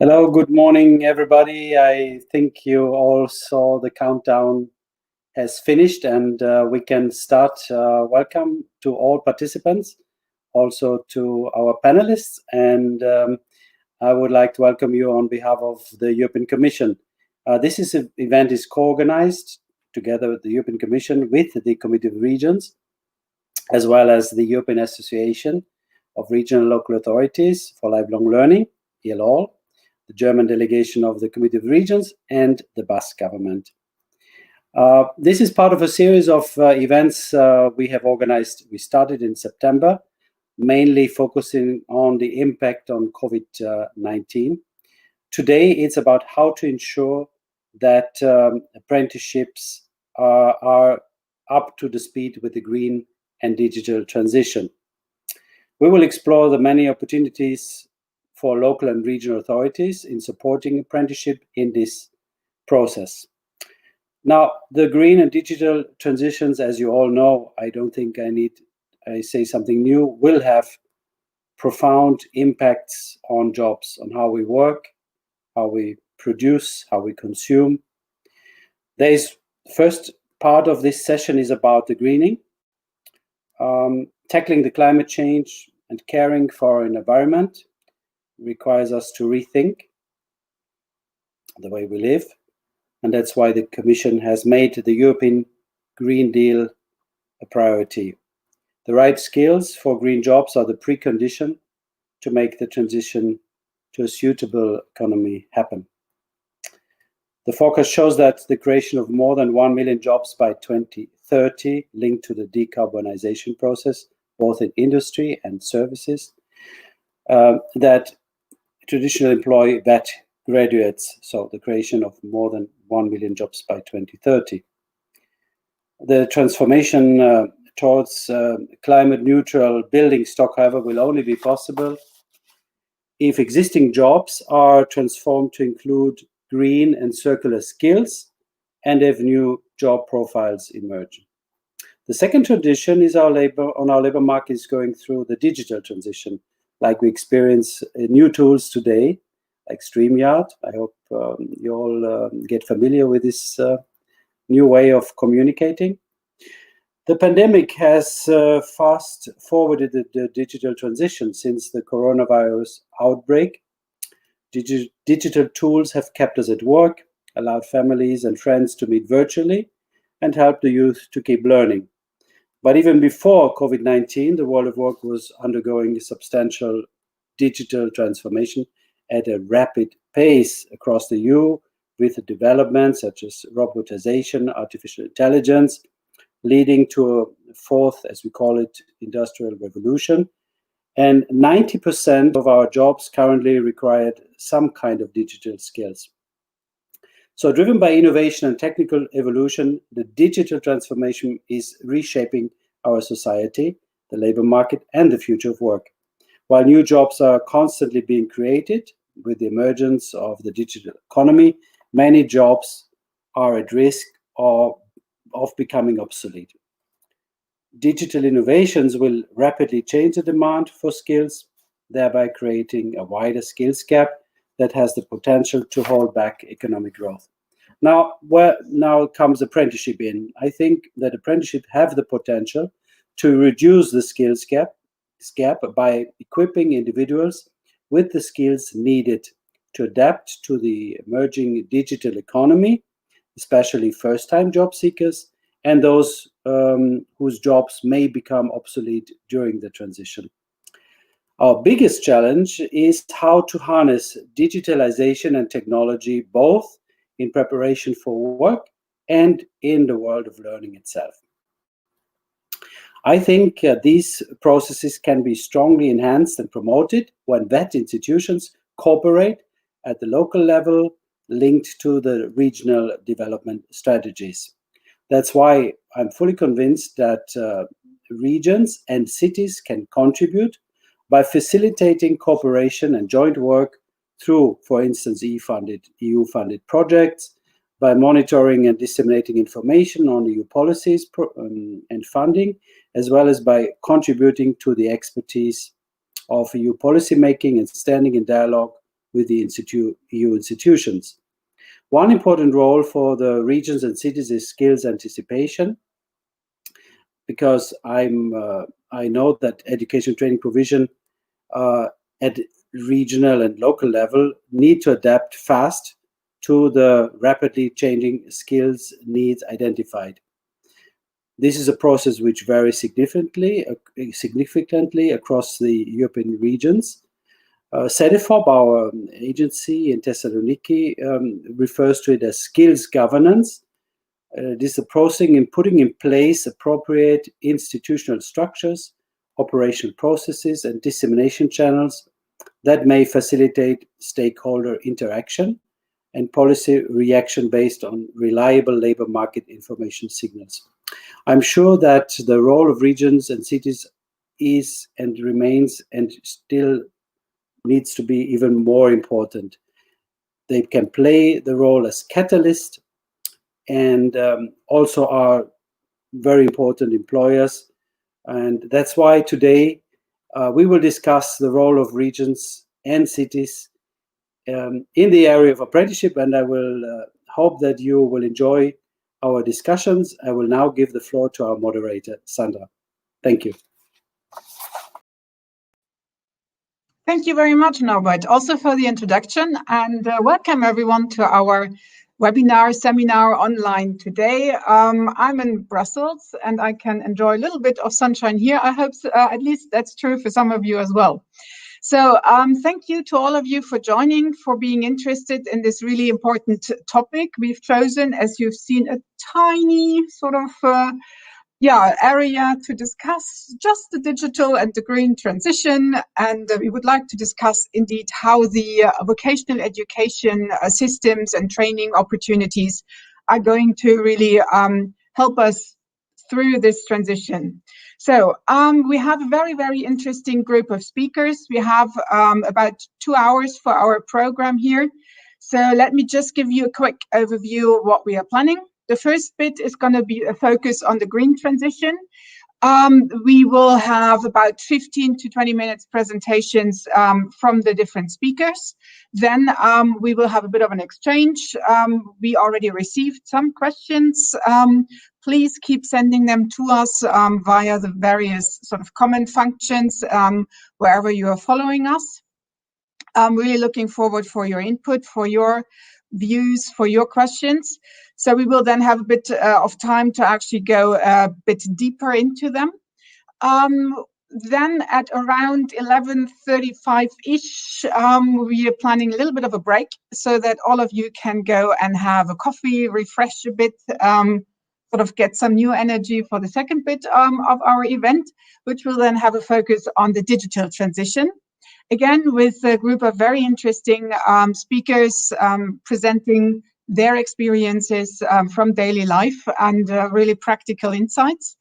Hello, good morning, everybody. I think you all saw the countdown has finished and we can start. Welcome to all participants, also to our panelists. And I would like to welcome you on behalf of the European Commission. This event is co-organized together with the European Commission with the Committee of Regions, as well as the European Association of Regional and Local Authorities for Lifelong Learning, ELOL, the German delegation of the Committee of Regions, and the Basque government. This is part of a series of events we have organized. We started in September, mainly focusing on the impact on COVID-19. Today, it's about how to ensure that apprenticeships are up to the speed with the green and digital transition. We will explore the many opportunities for local and regional authorities in supporting apprenticeship in this process. Now, the green and digital transitions, as you all know, I don't think I say something new, will have profound impacts on jobs, on how we work, how we produce, how we consume. The first part of this session is about the greening, tackling the climate change and caring for an environment requires us to rethink the way we live. And that's why the Commission has made the European Green Deal a priority. The right skills for green jobs are the precondition to make the transition to a suitable economy happen. The forecast shows that the creation of more than 1 million jobs by 2030 linked to the decarbonization process, both in industry and services, that traditionally employ VET graduates, so the creation of more than 1 million jobs by 2030. The transformation towards climate neutral building stock, however, will only be possible if existing jobs are transformed to include green and circular skills and if new job profiles emerge. The second tradition is our labor market is going through the digital transition, like we experience new tools today, like StreamYard. I hope you all get familiar with this new way of communicating. The pandemic has fast forwarded the digital transition since the coronavirus outbreak. Digital tools have kept us at work, allowed families and friends to meet virtually, and helped the youth to keep learning. But even before COVID-19, the world of work was undergoing a substantial digital transformation at a rapid pace across the EU, with developments such as robotization, artificial intelligence, leading to a fourth, as we call it, industrial revolution. And 90% of our jobs currently required some kind of digital skills. So driven by innovation and technical evolution, the digital transformation is reshaping our society, the labor market, and the future of work. While new jobs are constantly being created with the emergence of the digital economy, many jobs are at risk of becoming obsolete. Digital innovations will rapidly change the demand for skills, thereby creating a wider skills gap that has the potential to hold back economic growth. Now comes apprenticeship in. I think that apprenticeship have the potential to reduce the skills gap by equipping individuals with the skills needed to adapt to the emerging digital economy, especially first-time job seekers and those whose jobs may become obsolete during the transition. Our biggest challenge is how to harness digitalization and technology both in preparation for work and in the world of learning itself. I think these processes can be strongly enhanced and promoted when VET institutions cooperate at the local level, linked to the regional development strategies. That's why I'm fully convinced that regions and cities can contribute by facilitating cooperation and joint work through, for instance, EU-funded projects, by monitoring and disseminating information on EU policies and funding, as well as by contributing to the expertise of EU policymaking and standing in dialogue with the EU institutions. One important role for the regions and cities is skills anticipation, because I know that education training provision at regional and local level need to adapt fast to the rapidly changing skills needs identified. This is a process which varies significantly across the European regions. CEDEFOP, our agency in Thessaloniki, refers to it as skills governance. This is a process in putting in place appropriate institutional structures, operational processes, and dissemination channels that may facilitate stakeholder interaction and policy reaction based on reliable labor market information signals. I'm sure that the role of regions and cities is and remains and still needs to be even more important. They can play the role as catalyst and also are very important employers. And that's why today we will discuss the role of regions and cities in the area of apprenticeship, and I will hope that you will enjoy our discussions. I will now give the floor to our moderator, Sandra. Thank you. Thank you very much, Norbert, also for the introduction, and welcome everyone to our webinar, seminar online today. I'm in Brussels and I can enjoy a little bit of sunshine here. I hope at least that's true for some of you as well. So thank you to all of you for joining, for being interested in this really important topic. We've chosen, as you've seen, a tiny sort of area to discuss just the digital and the green transition. And we would like to discuss indeed how the vocational education systems and training opportunities are going to really help us through this transition. So we have a very, very interesting group of speakers. We have about 2 hours for our program here. So let me just give you a quick overview of what we are planning. The first bit is going to be a focus on the green transition. We will have about 15 to 20 minutes presentations from the different speakers. Then we will have a bit of an exchange. We already received some questions. Please keep sending them to us via the various sort of comment functions wherever you are following us. I'm really looking forward for your input, for your views, for your questions. So we will then have a bit of time to actually go a bit deeper into them. Then at around 11:35-ish, we are planning a little bit of a break so that all of you can go and have a coffee, refresh a bit, sort of get some new energy for the second bit of our event, which will then have a focus on the digital transition. Again, with a group of very interesting speakers presenting their experiences from daily life and really practical insights.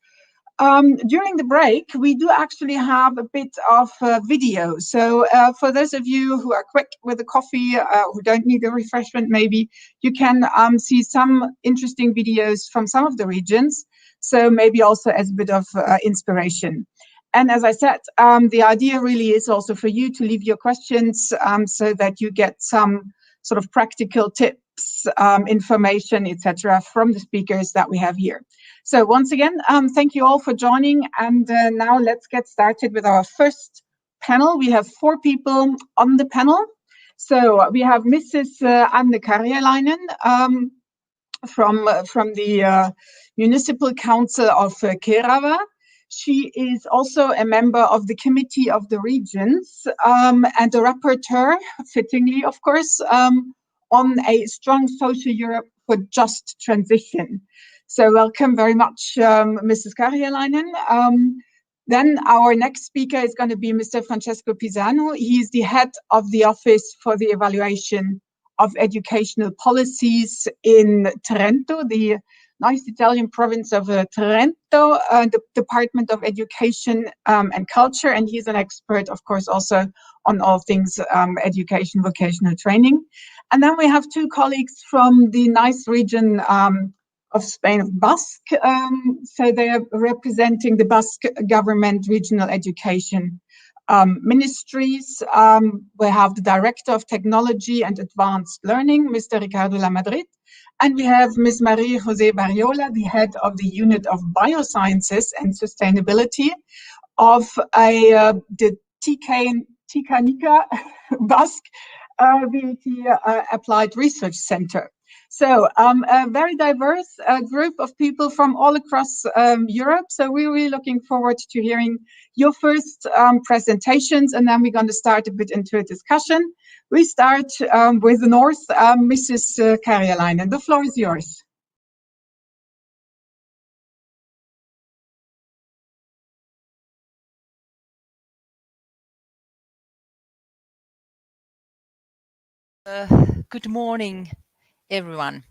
During the break, we do actually have a bit of video. So for those of you who are quick with a coffee, who don't need a refreshment maybe, you can see some interesting videos from some of the regions. So maybe also as a bit of inspiration. And as I said, the idea really is also for you to leave your questions so that you get some sort of practical tips, information, etc., from the speakers that we have here. So once again, thank you all for joining. And now let's get started with our first panel. We have 4 people on the panel. So we have Mrs. Anne Karjalainen from the Municipal Council of Kerava. She is also a member of the Committee of the Regions and a rapporteur, fittingly, of course, on a strong social Europe for just transition. So welcome very much, Mrs. Karjalainen. Then our next speaker is going to be Mr. Francesco Pisano. He is the head of the Office for the Evaluation of Educational Policies in Trento, the nice Italian province of Trento, the Department of Education and Culture, and he's an expert, of course, also on all things education, vocational training. And then we have 2 colleagues from the nice region of Spain, of Basque. So they are representing the Basque government regional education ministries. We have the Director of Technology and Advanced Learning, Mr. Ricardo Lamadrid. And we have Ms. Marie Jose Barriola, the head of the Unit of Biosciences and Sustainability of the Tikanika Basque VAT Applied Research Center. So a very diverse group of people from all across Europe. So we're really looking forward to hearing your first presentations, and then we're going to start a bit into a discussion. We start with the North, Mrs. Karjalainen. The floor is yours. Good morning, everyone.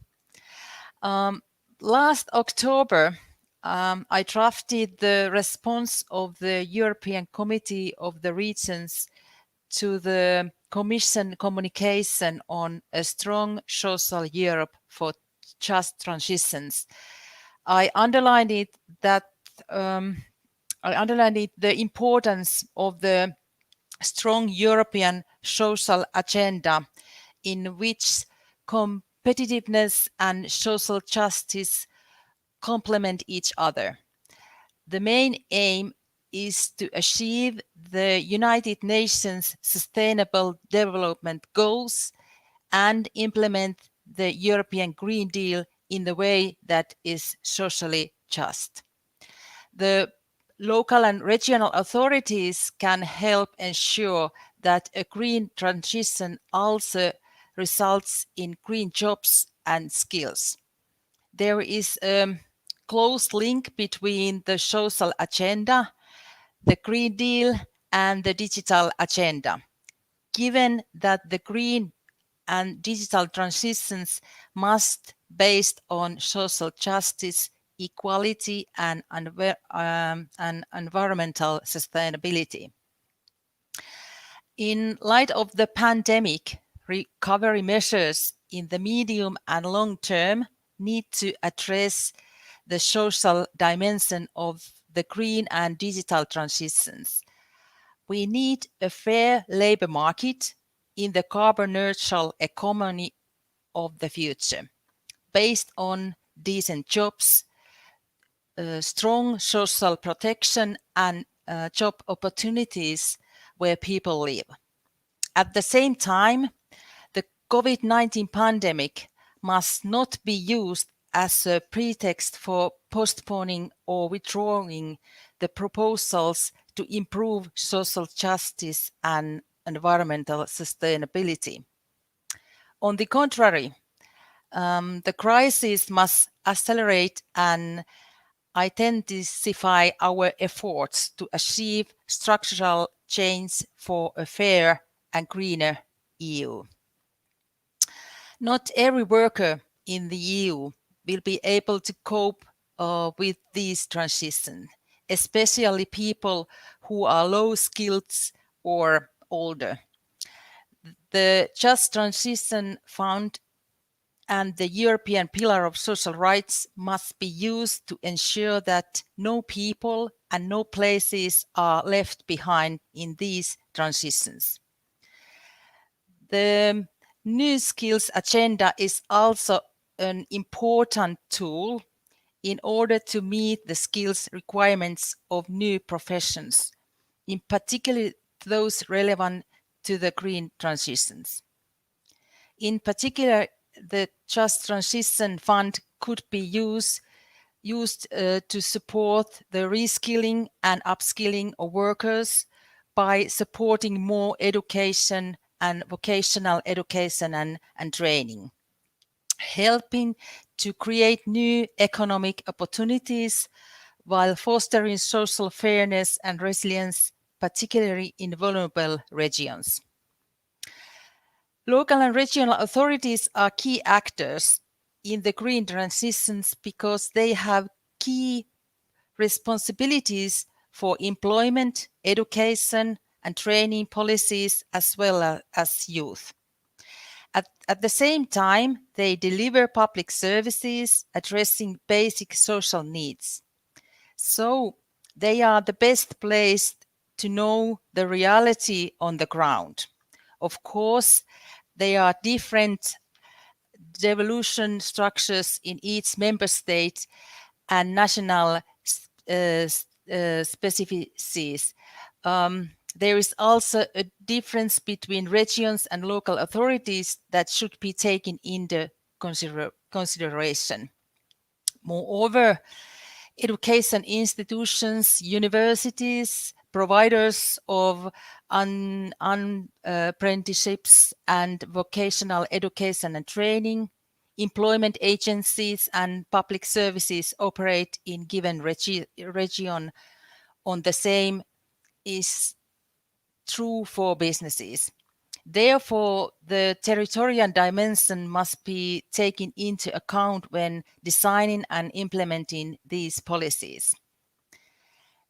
Last October, I drafted the response of the European Committee of the Regions to the Commission communication on a strong social Europe for just transitions. I underlined the importance of the strong European social agenda in which competitiveness and social justice complement each other. The main aim is to achieve the United Nations Sustainable Development Goals and implement the European Green Deal in the way that is socially just. The local and regional authorities can help ensure that a green transition also results in green jobs and skills. There is a close link between the social agenda, the Green Deal, and the digital agenda. Given that the green and digital transitions must be based on social justice, equality, and environmental sustainability. In light of the pandemic, recovery measures in the medium and long term need to address the social dimension of the green and digital transitions. We need a fair labor market in the carbon neutral economy of the future, based on decent jobs, strong social protection, and job opportunities where people live. At the same time, the COVID-19 pandemic must not be used as a pretext for postponing or withdrawing the proposals to improve social justice and environmental sustainability. On the contrary, the crisis must accelerate and intensify our efforts to achieve structural change for a fair and greener EU. Not every worker in the EU will be able to cope with these transitions, especially people who are low skilled or older. The Just Transition Fund and the European Pillar of Social Rights must be used to ensure that no people and no places are left behind in these transitions. The New Skills Agenda is also an important tool in order to meet the skills requirements of new professions, in particular those relevant to the green transitions. In particular, the Just Transition Fund could be used to support the reskilling and upskilling of workers by supporting more education and vocational education and training, helping to create new economic opportunities while fostering social fairness and resilience, particularly in vulnerable regions. Local and regional authorities are key actors in the green transitions because they have key responsibilities for employment, education, and training policies, as well as youth. At the same time, they deliver public services addressing basic social needs. So they are the best placed to know the reality on the ground. Of course, there are different devolution structures in each member state and national specificities. There is also a difference between regions and local authorities that should be taken into consideration. Moreover, education institutions, universities, providers of apprenticeships and vocational education and training, employment agencies and public services operate in given region on the same is true for businesses. Therefore, the territorial dimension must be taken into account when designing and implementing these policies.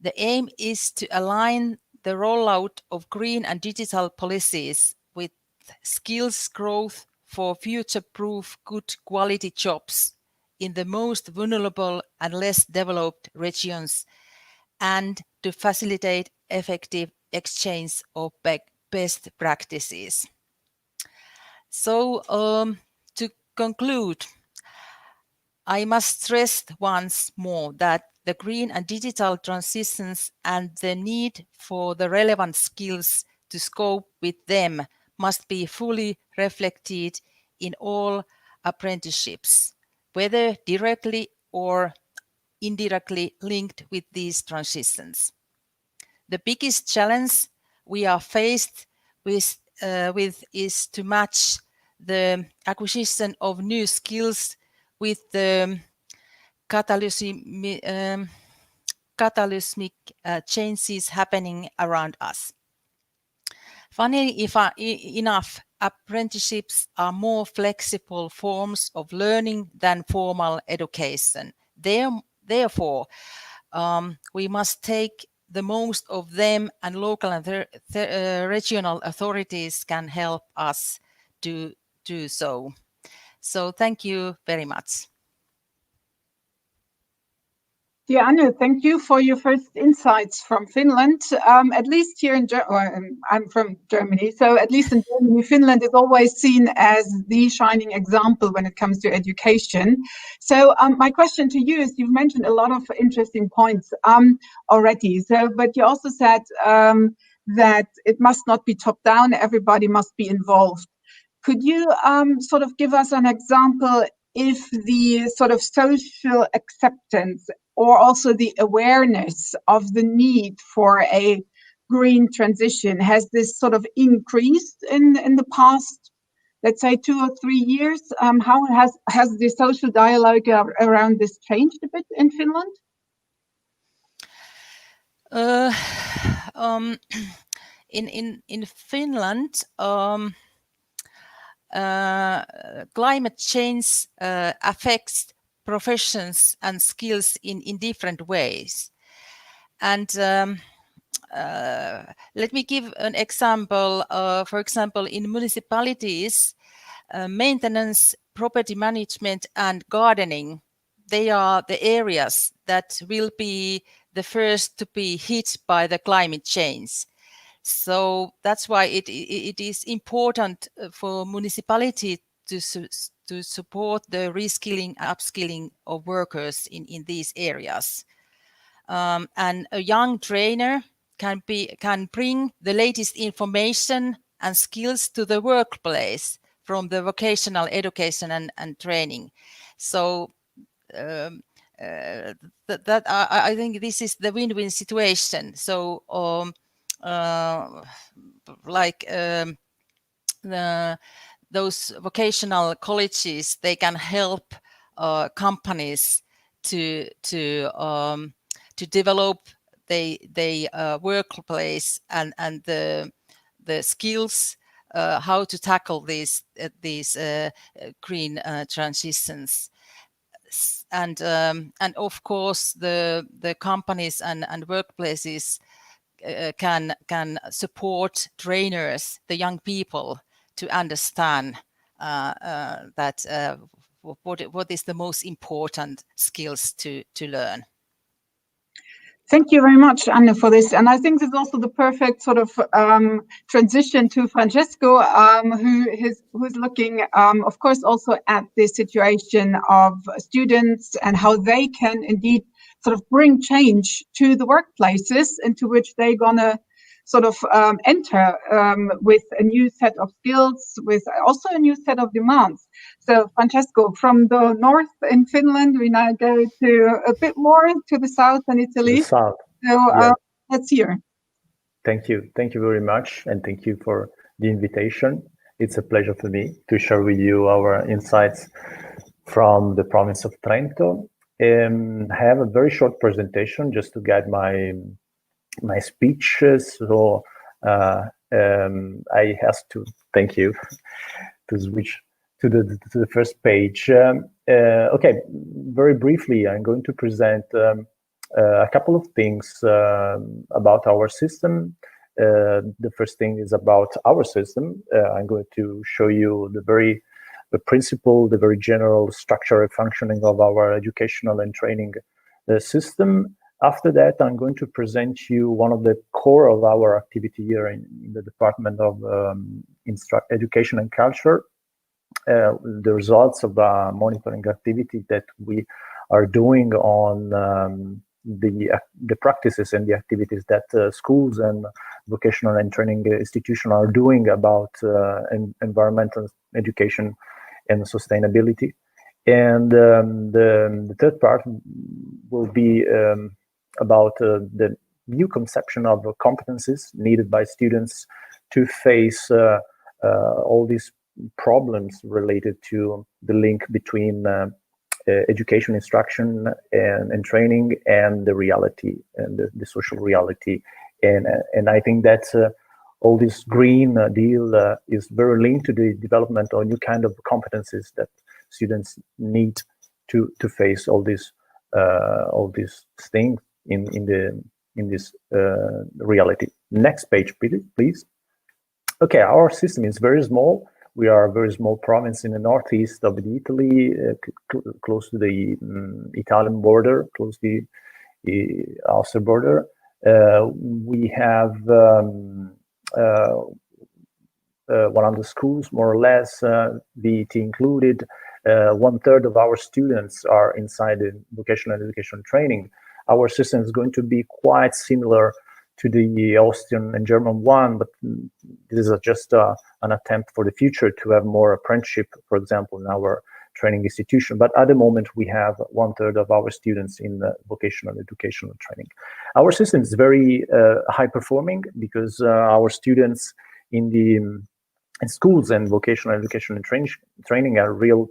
The aim is to align the rollout of green and digital policies with skills growth for future-proof, good quality jobs in the most vulnerable and less developed regions, and to facilitate effective exchange of best practices. So, to conclude, I must stress once more that the green and digital transitions and the need for the relevant skills to cope with them must be fully reflected in all apprenticeships, whether directly or indirectly linked with these transitions. The biggest challenge we are faced with is to match the acquisition of new skills with the catalytic changes happening around us. Funnily enough, apprenticeships are more flexible forms of learning than formal education. Therefore, we must take the most of them, and local and regional authorities can help us to do so. So thank you very much. Dear Anu, thank you for your first insights from Finland. At least here in Germany, I'm from Germany, so at least in Germany, Finland is always seen as the shining example when it comes to education. So my question to you is, you've mentioned a lot of interesting points already. So, but you also said that it must not be top down; everybody must be involved. Could you sort of give us an example if the sort of social acceptance or also the awareness of the need for a green transition, has this sort of increased in the past, let's say 2 or 3 years? How has the social dialogue around this changed a bit in Finland? In Finland, climate change affects professions and skills in different ways. And let me give an example. For example, in municipalities, maintenance, property management, and gardening, they are the areas that will be the first to be hit by the climate change. So that's why it is important for municipality to support the reskilling, upskilling of workers in these areas. And a young trainer can bring the latest information and skills to the workplace from the vocational education and training. So that I think this is the win-win situation. So those vocational colleges, they can help companies to develop the workplace and the skills how to tackle these green transitions. And of course the companies and workplaces can support trainers, the young people, to understand that what is the most important skills to learn. Thank you very much, Anne, for this. And I think this is also the perfect sort of transition to Francesco, who's looking, of course, also at the situation of students and how they can indeed sort of bring change to the workplaces into which they're going to sort of enter with a new set of skills, with also a new set of demands. So, Francesco, from the north in Finland, we now go to a bit more to the south in Italy. The south. So Yeah. let's hear. Thank you very much, and thank you for the invitation. It's a pleasure for me to share with you our insights from the province of Trento. I have a very short presentation just to guide my speech. So I have to thank you to switch to the first page. Okay, very briefly, I'm going to present a couple of things about our system. The first thing is about our system. I'm going to show you the principle, the very general structure and functioning of our educational and training system. After that, I'm going to present you one of the core of our activity here in the Department of Education and Culture, the results of the monitoring activity that we are doing on the practices and the activities that schools and vocational and training institutions are doing about environmental education and sustainability. And the third part will be about the new conception of competencies needed by students to face all these problems related to the link between education, instruction, and training, and the reality and the social reality. And I think that all this Green Deal is very linked to the development of new kind of competencies that students need to face all these things in this reality. Next page, please. Okay, our system is very small. We are a very small province in the northeast of Italy, close to the Italian border, close to the Austrian border. We have 100 schools, more or less, VET included. 1/3 of our students are inside the vocational education training. Our system is going to be quite similar to the Austrian and German one, but this is just an attempt for the future to have more apprenticeship, for example, in our training institution. But at the moment, we have 1/3 of our students in the vocational educational training. Our system is very high performing because our students in schools and vocational education and training are real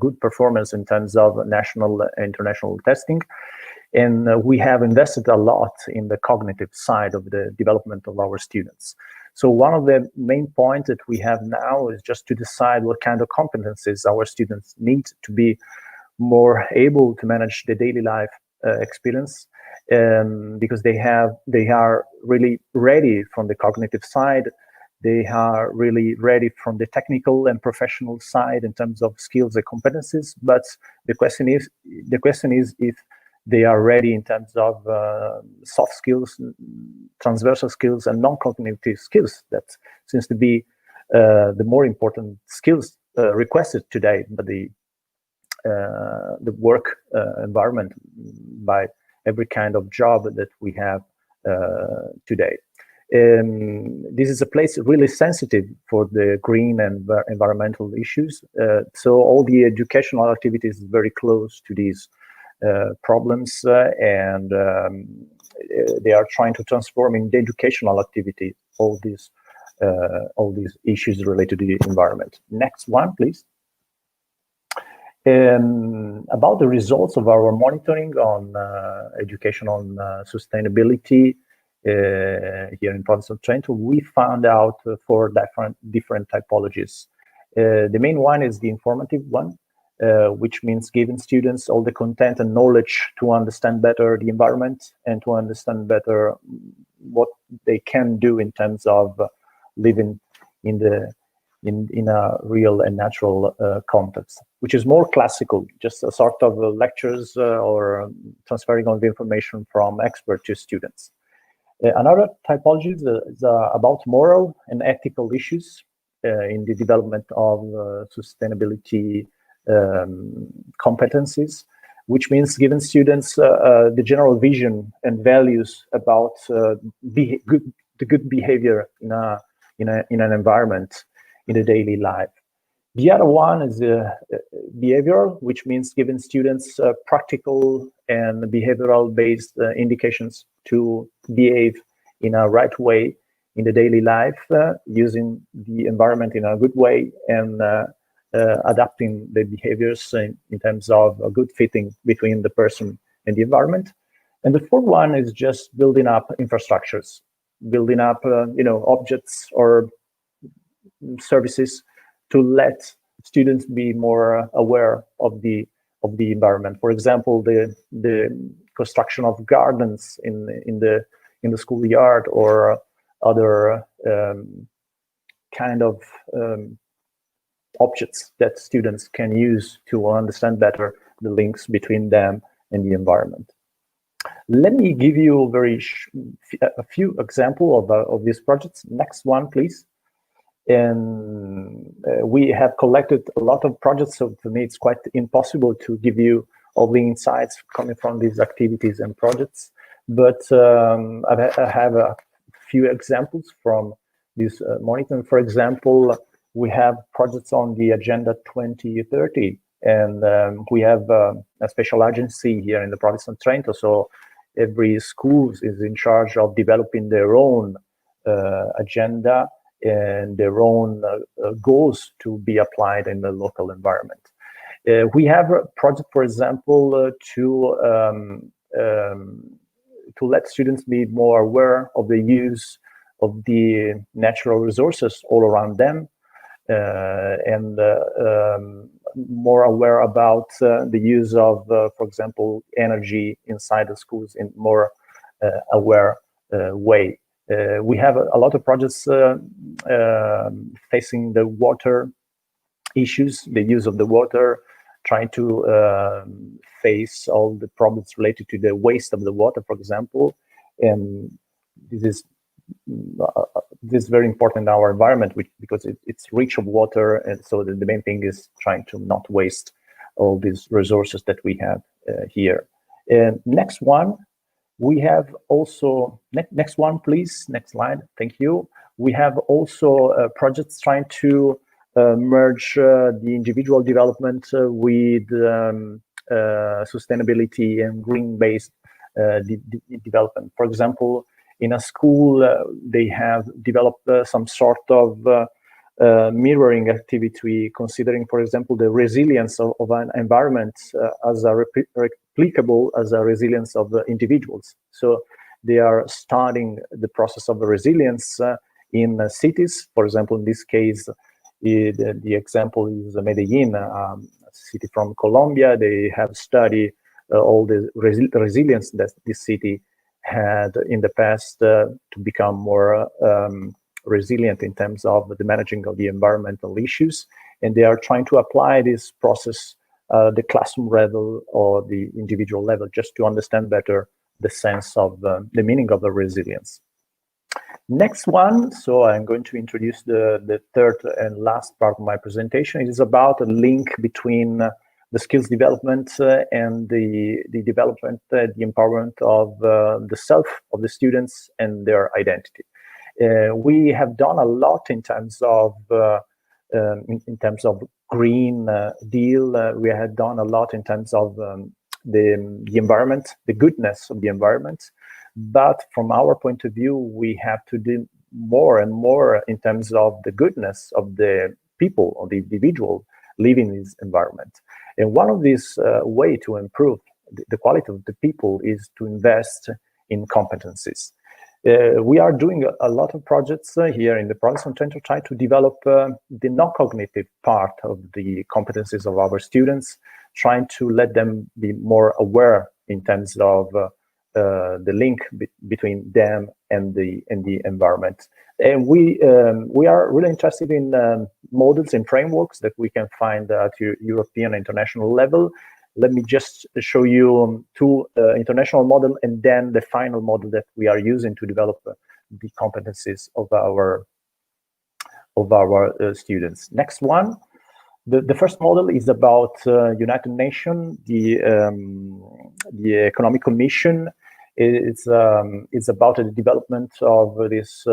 good performance in terms of national and international testing. And we have invested a lot in the cognitive side of the development of our students. So one of the main points that we have now is just to decide what kind of competencies our students need to be more able to manage the daily life experience, because they are really ready from the cognitive side. They are really ready from the technical and professional side in terms of skills and competencies. But the question is if they are ready in terms of soft skills, transversal skills, and non-cognitive skills. That seems to be the more important skills requested today by the work environment, by every kind of job that we have today. This is a place really sensitive for the green and environmental issues. So all the educational activities is very close to these problems, and they are trying to transform in the educational activity all these issues related to the environment. Next one, please. About the results of our monitoring on education on sustainability here in province of Trento, we found out 4 different typologies. The main one is the informative one, which means giving students all the content and knowledge to understand better the environment and to understand better what they can do in terms of living in in a real and natural context, which is more classical, just a sort of lectures or transferring of information from expert to students. Another typology is about moral and ethical issues in the development of sustainability competencies, which means giving students the general vision and values about the good behavior in an environment in the daily life. The other one is behavioral, which means giving students practical and behavioral-based indications to behave in a right way in the daily life, using the environment in a good way and adapting the behaviors in terms of a good fitting between the person and the environment. And the fourth one is just building up infrastructures, building up objects or services to let students be more aware of the environment. For example, the construction of gardens in the schoolyard, or other kind of objects that students can use to understand better the links between them and the environment. Let me give you a few examples of these projects. Next one, please. And we have collected a lot of projects, so for me it's quite impossible to give you all the insights coming from these activities and projects, but I have a few examples from this monitoring. For example, we have projects on the Agenda 2030, and we have a special agency here in the province of Trento, so every school is in charge of developing their own agenda and their own goals to be applied in the local environment. We have a project, for example, to let students be more aware of the use of the natural resources all around them, and more aware about the use of, for example, energy inside the schools in more aware way. We have a lot of projects facing the water issues, the use of the water, trying to face all the problems related to the waste of the water, for example. And this is very important in our environment, because it's rich of water, and so the main thing is trying to not waste all these resources that we have here. And next one. We have also, next one, please, next slide, thank you. We have also projects trying to merge the individual development with sustainability and green-based development. For example, in a school, they have developed some sort of mirroring activity, considering, for example, the resilience of an environment as a replicable as a resilience of individuals. So they are starting the process of resilience in cities. For example, in this case, the example is Medellin, a city from Colombia. They have studied all the resilience that this city had in the past to become more resilient in terms of the managing of the environmental issues. And they are trying to apply this process the classroom level or the individual level, just to understand better the sense of the meaning of the resilience. Next one, so I'm going to introduce the third and last part of my presentation. It is about a link between the skills development and the development, the empowerment of the self of the students and their identity. We have done a lot in terms of Green Deal. We had done a lot in terms of the environment, the goodness of the environment. But from our point of view, we have to do more and more in terms of the goodness of the people, of the individual living in this environment. And one of these ways to improve the quality of the people is to invest in competencies. We are doing a lot of projects here in the province of Trento, trying to develop the non-cognitive part of the competencies of our students, trying to let them be more aware in terms of the link between them and the environment. And we are really interested in models and frameworks that we can find at European international level. Let me just show you two international models and then the final model that we are using to develop the competencies of our students. Next one. The first model is about United Nations, the Economic Commission. It's about the development of this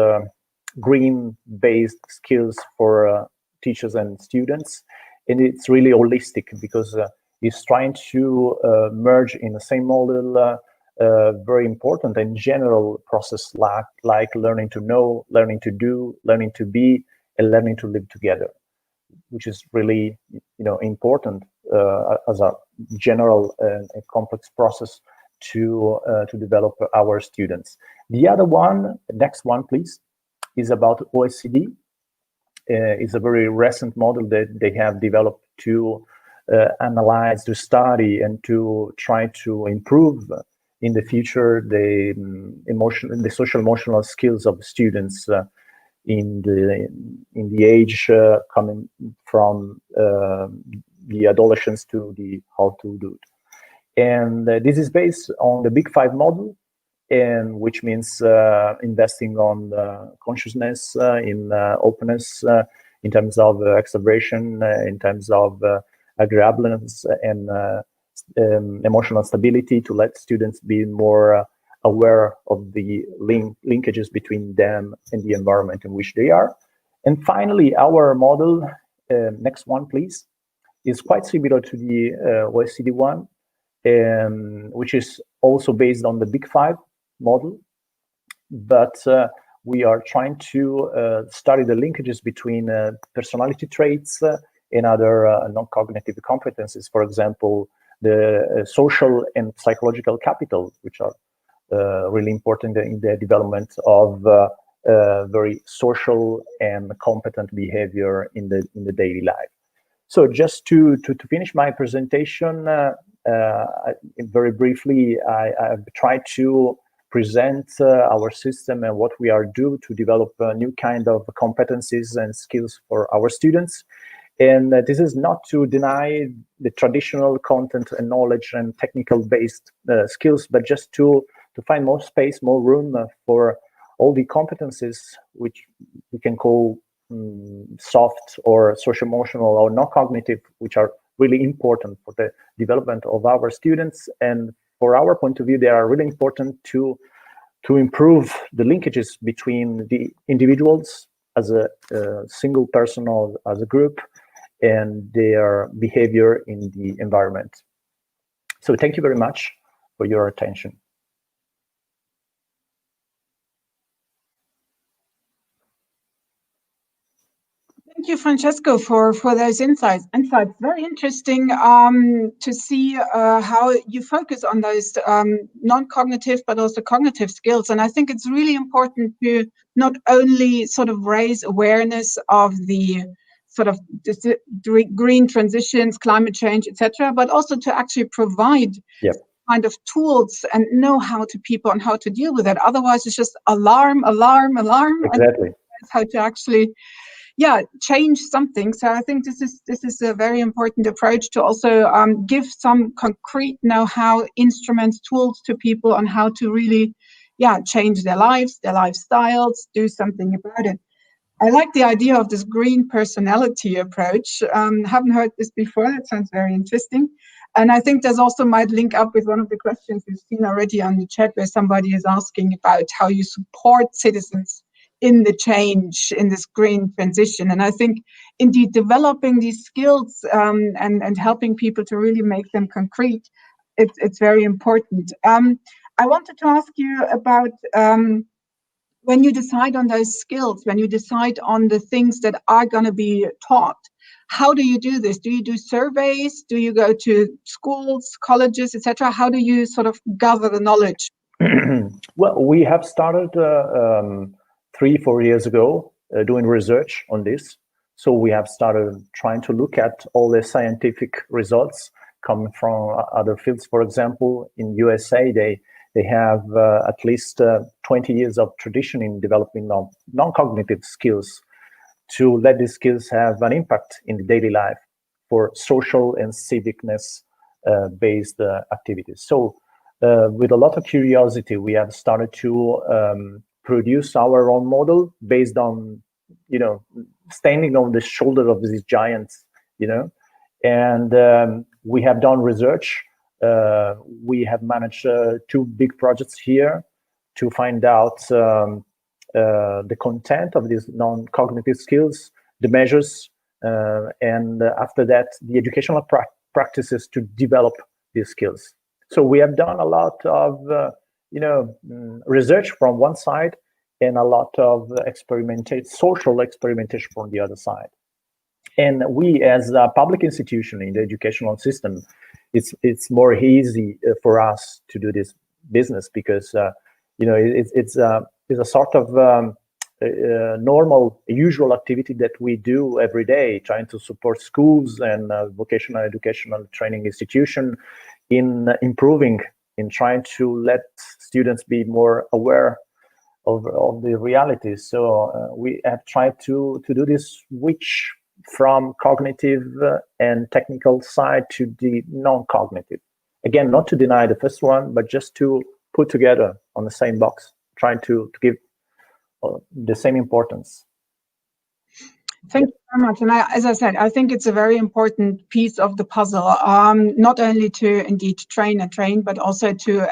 green-based skills for teachers and students, and it's really holistic because it's trying to merge in the same model very important and general process like learning to know, learning to do, learning to be, and learning to live together, which is really important as a general and complex process to develop our students. The other one, next one, please, is about OECD. It's a very recent model that they have developed to analyze, to study, and to try to improve in the future the social emotional skills of students in the age coming from the adolescence to the how to do it. And this is based on the Big Five model, and which means investing on consciousness, in openness, in terms of acceleration, in terms of agreeableness and emotional stability, to let students be more aware of the linkages between them and the environment in which they are. And finally, our model, next one, please, is quite similar to the OECD one, which is also based on the Big Five model, but we are trying to study the linkages between personality traits and other non-cognitive competencies. For example, the social and psychological capital, which are really important in the development of very social and competent behavior in the daily life. So just to finish my presentation, very briefly, I've tried to present our system and what we are doing to develop a new kind of competencies and skills for our students. And this is not to deny the traditional content and knowledge and technical based skills, but just to find more space, more room for all the competencies which we can call soft or social emotional or non-cognitive, which are really important for the development of our students. And for our point of view, they are really important to improve the linkages between the individuals as a single person or as a group and their behavior in the environment. So thank you very much for your attention. Thank you, Francesco, for those insights. Very interesting to see how you focus on those non-cognitive but also cognitive skills. And I think it's really important to not only sort of raise awareness of the sort of green transitions, climate change, etc., but also to actually provide kind of tools and know-how to people on how to deal with it. Otherwise, it's just alarm. Exactly. And how to actually change something. So I think this is a very important approach to also give some concrete know-how, instruments, tools to people on how to really change their lives, their lifestyles, do something about it. I like the idea of this green personality approach. Haven't heard this before. That sounds very interesting. And I think there's also might link up with one of the questions we've seen already on the chat, where somebody is asking about how you support citizens in the change, in this green transition. And I think indeed developing these skills and helping people to really make them concrete, it's very important. I wanted to ask you about when you decide on those skills, when you decide on the things that are going to be taught, how do you do this? Do you do surveys? Do you go to schools, colleges, etc.? How do you sort of gather the knowledge? Well, we have started 3-4 years ago doing research on this. So we have started trying to look at all the scientific results coming from other fields. For example, in USA, They have at least 20 years of tradition in developing non-cognitive skills to let these skills have an impact in the daily life for social and civicness based activities. So with a lot of curiosity, we have started to produce our own model based on, standing on the shoulder of these giants, and we have done research. We have managed 2 big projects here to find out the content of these non-cognitive skills, the measures, and after that, the educational practices to develop these skills. So we have done a lot of, research from one side and a lot of social experimentation from the other side. And we, as a public institution in the educational system, it's more easy for us to do this business because, it's a sort of normal, usual activity that we do every day, trying to support schools and vocational educational training institution in improving, in trying to let students be more aware of the realities. So we have tried to do this switch from cognitive and technical side to the non-cognitive. Again, not to deny the first one, but just to put together on the same box, trying to give the same importance. Thank you very much. And as I said, I think it's a very important piece of the puzzle, not only to indeed train, but also to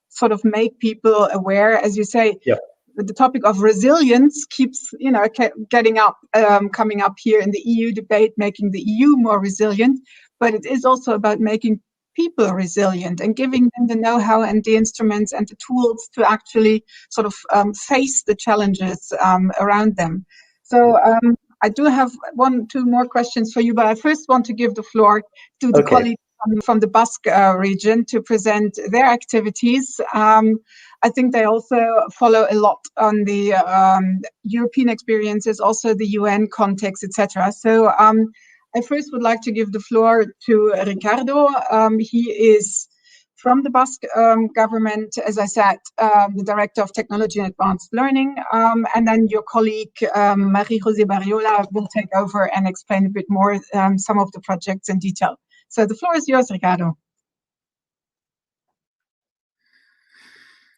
sort of make people aware, as you say. Yep. The topic of resilience keeps, getting up, coming up here in the EU debate, making the EU more resilient. But it is also about making people resilient and giving them the know-how and the instruments and the tools to actually sort of face the challenges around them. So I do have 2 more questions for you, but I first want to give the floor to the colleagues from the Basque region to present their activities. I think they also follow a lot on the European experiences, also the UN context, etc. So I first would like to give the floor to Ricardo. He is from the Basque government, as I said, the Director of Technology and Advanced Learning. And then your colleague, Marie-José Barriola, will take over and explain a bit more some of the projects in detail. So the floor is yours, Ricardo.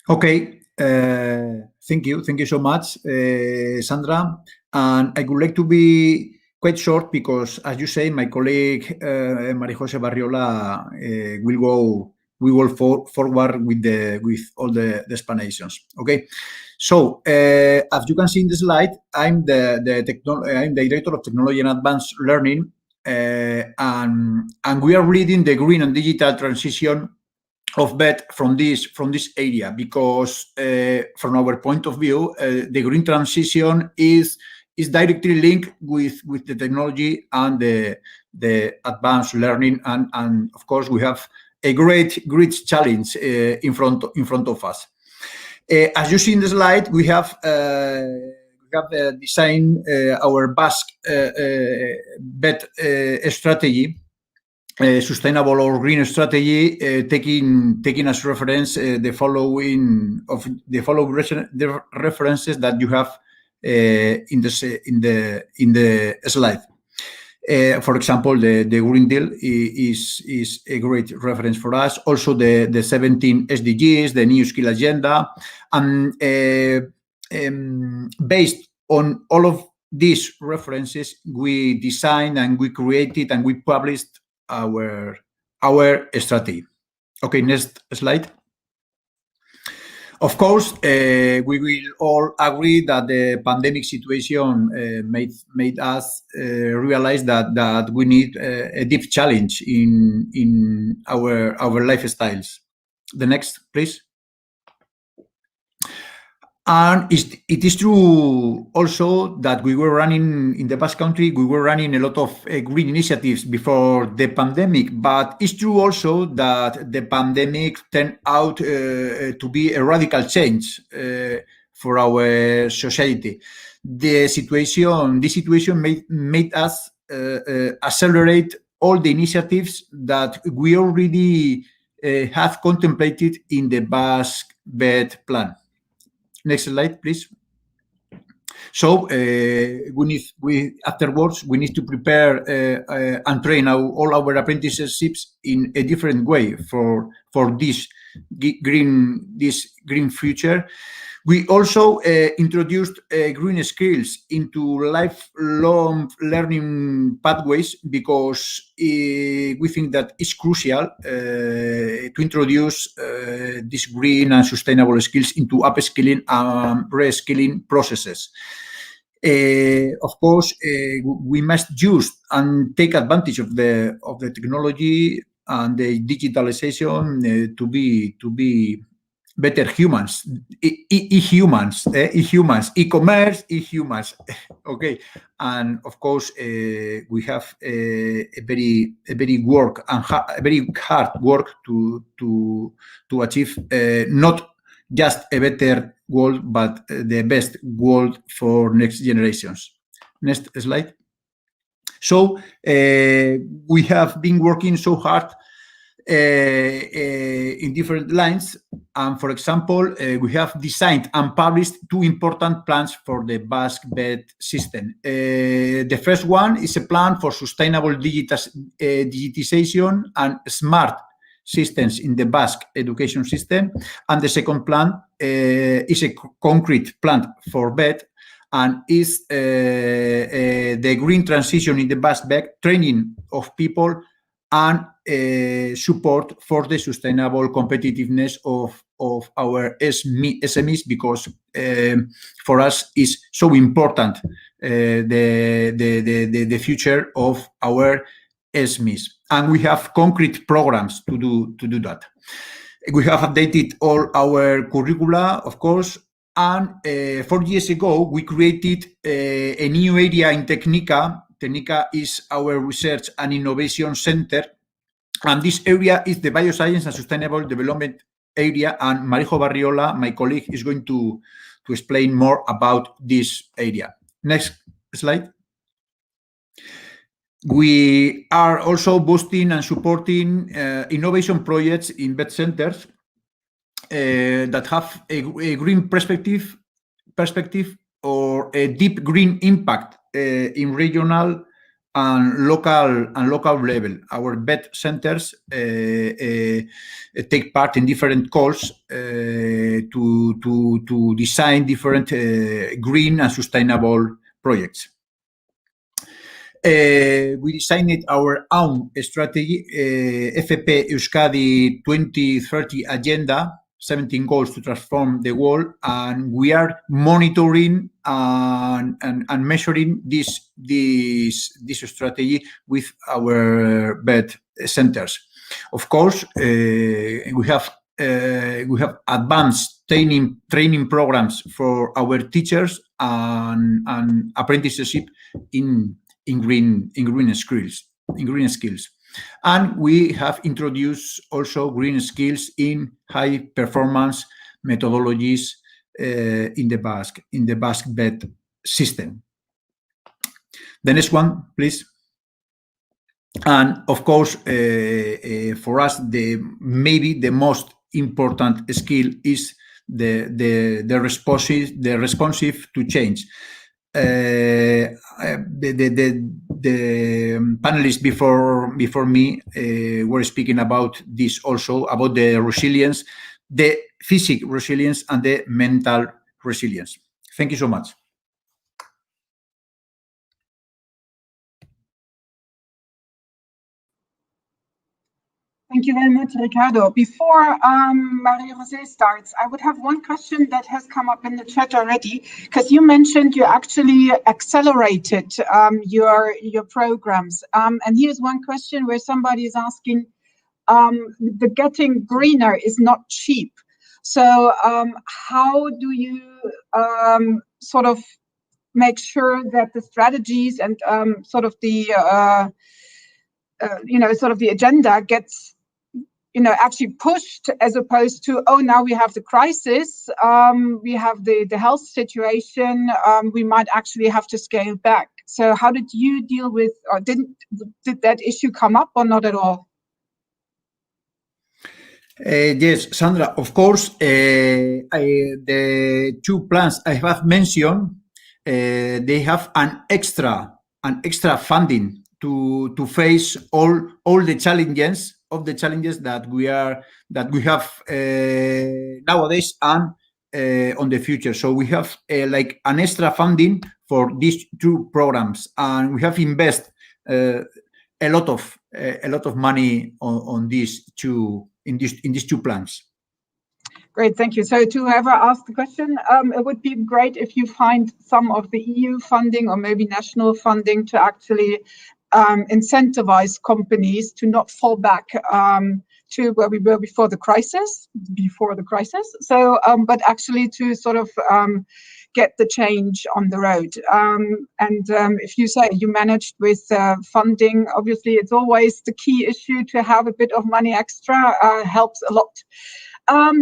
Okay, thank you so much, Sandra. And I would like to be quite short because, as you say, my colleague Marie-José Barriola we will forward with all the explanations. Okay, so as you can see in the slide, I'm the Director of Technology and Advanced Learning, and we are leading the green and digital transition of BET from this area because from our point of view, the green transition is directly linked with the technology and the advanced learning, and of course we have a great challenge in front of us. As you see in the slide, we have designed our Basque BET strategy. Sustainable or green strategy, taking as reference the following references that you have in the slide. For example, the Green Deal is a great reference for us. Also, the 17 SDGs, the New Skill Agenda, and based on all of these references, we designed and we created and we published our strategy. Okay, next slide. Of course, we will all agree that the pandemic situation made us realize that we need a deep challenge in our lifestyles. The next, please. And it is true also that we were running in the Basque Country, we were running a lot of green initiatives before the pandemic, but it's true also that the pandemic turned out to be a radical change for our society. This situation made us accelerate all the initiatives that we already have contemplated in the Basque bed plan. Next slide, please. So afterwards we need to prepare and train all our apprenticeships in a different way for this green future. We also introduced green skills into lifelong learning pathways because we think that it's crucial to introduce these green and sustainable skills into upskilling and reskilling processes. Of course, we must use and take advantage of the technology and the digitalization to be better humans, e-humans, e-commerce, e-humans. Okay, and of course we have a very hard work to achieve not just a better world, but the best world for next generations. Next slide. So we have been working so hard in different lines. And for example, we have designed and published two important plans for the Basque bed system. The first one is a plan for sustainable digitization and smart systems in the Basque education system. And the second plan is a concrete plan for bed and is the green transition in the Basque bed, training of people and support for the sustainable competitiveness of our SMEs, because for us is so important the future of our SMEs, and we have concrete programs to do that. We have updated all our curricula, of course, and 4 years ago we created a new area in Technica. Technica is our research and innovation center, and this area is the bioscience and sustainable development area, and Marijo Barriola, my colleague, is going to explain more about this area. Next slide. We are also boosting and supporting innovation projects in bed centers that have a green perspective or a deep green impact in regional and local level. Our bed centers take part in different calls to design different green and sustainable projects. We designed our own strategy, FP Euskadi 2030 agenda, 17 goals to transform the world, and we are monitoring and measuring this strategy with our bed centers. Of course, we have advanced training programs for our teachers and apprenticeship in green skills. And we have introduced also green skills in high performance methodologies in the Basque bed system. The next one, please. And of course, for us, maybe the most important skill is the responsive to change. The panelists before me were speaking about this also, about the resilience, the physical resilience and the mental resilience. Thank you so much. Thank you very much, Ricardo. Before Marie-José starts, I would have one question that has come up in the chat already, because you mentioned you actually accelerated your programs. And here's one question where somebody is asking, the getting greener is not cheap. So how do you sort of make sure that the strategies and sort of the agenda gets actually pushed, as opposed to, oh, now we have the crisis, we have the health situation, we might actually have to scale back. So how did you deal with, or did that issue come up or not at all? Yes, Sandra, of course, the two plans I have mentioned, they have an extra funding to face all the challenges that we have nowadays and on the future. So we have like an extra funding for these two programs, and we have invested a lot of money on these two in these two plans. Great, thank you. So to whoever asked the question, it would be great if you find some of the EU funding or maybe national funding to actually incentivize companies to not fall back to where we were before the crisis. So, but actually to sort of get the change on the road. If you say you managed with funding, obviously it's always the key issue to have a bit of money extra helps a lot.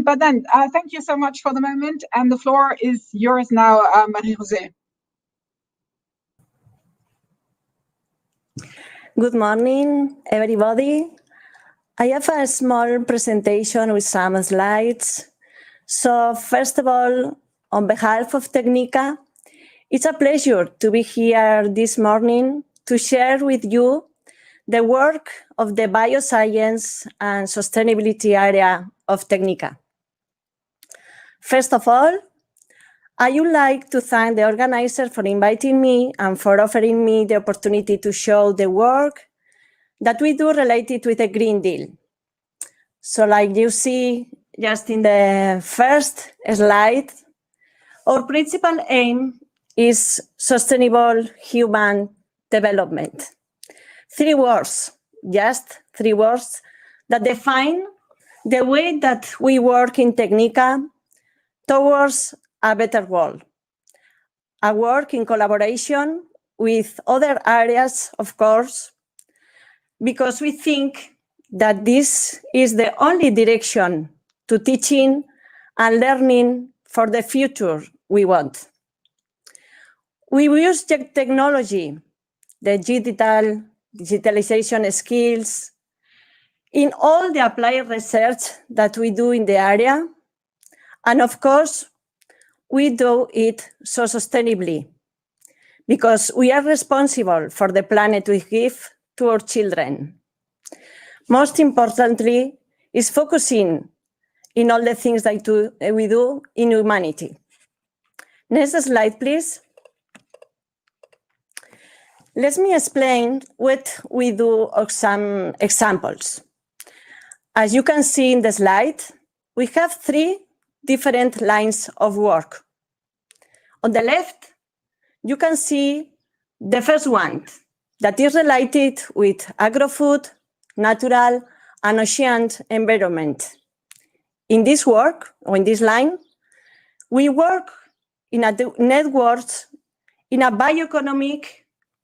But then, thank you so much for the moment, and the floor is yours now, Marie-José. Good morning, everybody. I have a small presentation with some slides. So first of all, on behalf of Technica, it's a pleasure to be here this morning to share with you the work of the bioscience and sustainability area of Technica. First of all, I would like to thank the organizer for inviting me and for offering me the opportunity to show the work that we do related with the Green Deal. So like you see just in the first slide, our principal aim is sustainable human development. 3 words, just 3 words that define the way that we work in Technica towards a better world. A work in collaboration with other areas, of course, because we think that this is the only direction to teaching and learning for the future we want. We use technology, the digitalization skills, in all the applied research that we do in the area. And of course, we do it so sustainably because we are responsible for the planet we give to our children. Most importantly, is focusing in all the things that we do in humanity. Next slide, please. Let me explain what we do of some examples. As you can see in the slide, we have 3 different lines of work. On the left, you can see the first one that is related with agro-food, natural, and ocean environment. In this work, or in this line, we work in a networks in a bioeconomic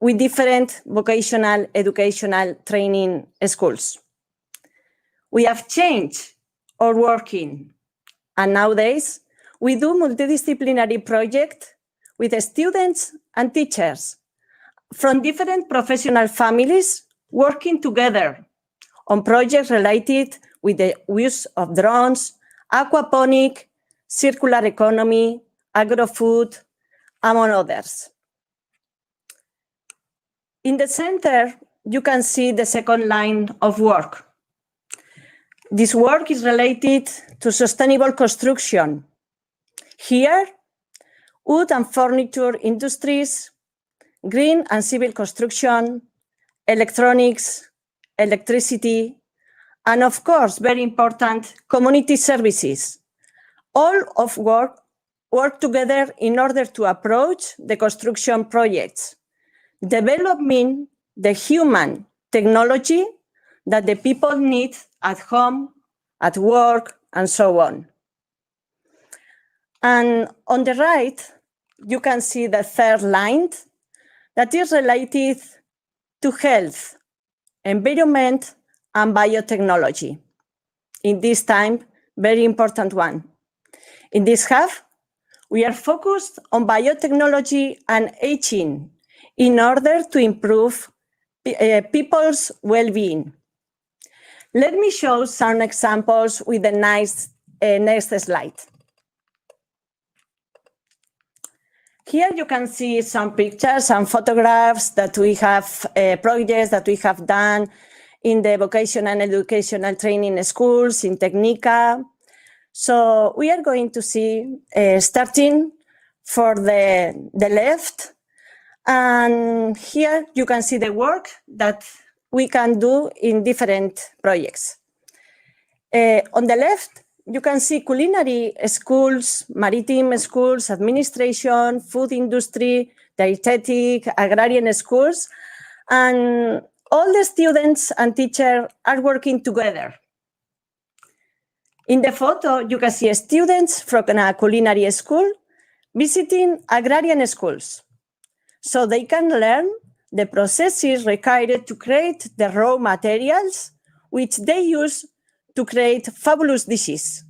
with different vocational educational training schools. We have changed our working, and nowadays we do multidisciplinary projects with the students and teachers from different professional families working together on projects related with the use of drones, aquaponic, circular economy, agro-food, among others. In the center, you can see the second line of work. This work is related to sustainable construction. Here, wood and furniture industries, green and civil construction, electronics, electricity, and of course, very important, community services. All of work together in order to approach the construction projects, developing the human technology that the people need at home, at work, and so on. And on the right, you can see the third line that is related to health, environment, and biotechnology. In this time, very important one. In this half, we are focused on biotechnology and aging in order to improve people's well-being. Let me show some examples with the next slide. Here you can see some pictures, some photographs that we have, projects that we have done in the vocational and educational training schools, in Technica. So we are going to see, starting for the left, and here you can see the work that we can do in different projects. On the left, you can see culinary schools, maritime schools, administration, food industry, dietetic, agrarian schools, and all the students and teachers are working together. In the photo, you can see students from a culinary school visiting agrarian schools, so they can learn the processes required to create the raw materials which they use to create fabulous dishes.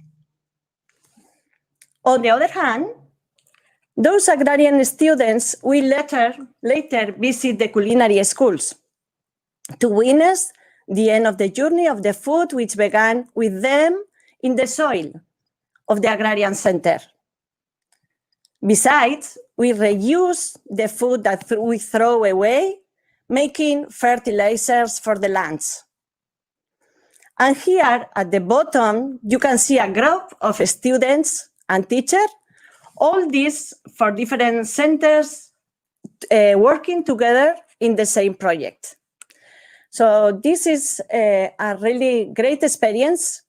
On the other hand, those agrarian students will later visit the culinary schools to witness the end of the journey of the food which began with them in the soil of the agrarian center. Besides, we reuse the food that we throw away, making fertilizers for the lands. And here at the bottom, you can see a group of students and teachers, all these for different centers working together in the same project. So this is a really great experience.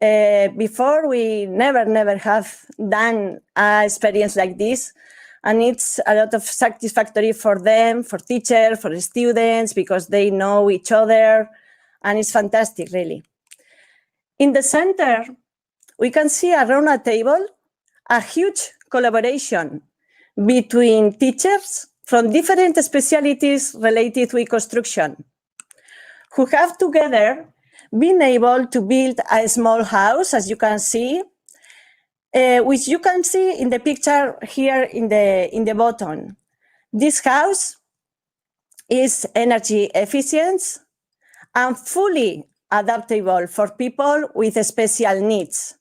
Before, we never have done an experience like this. And it's a lot of satisfactory for them, for teachers, for the students, because they know each other. And it's fantastic, really. In the center, we can see around a table a huge collaboration between teachers from different specialties related with construction, who have together been able to build a small house, as you can see, which you can see in the picture here in the bottom. This house is energy efficient and fully adaptable for people with special needs,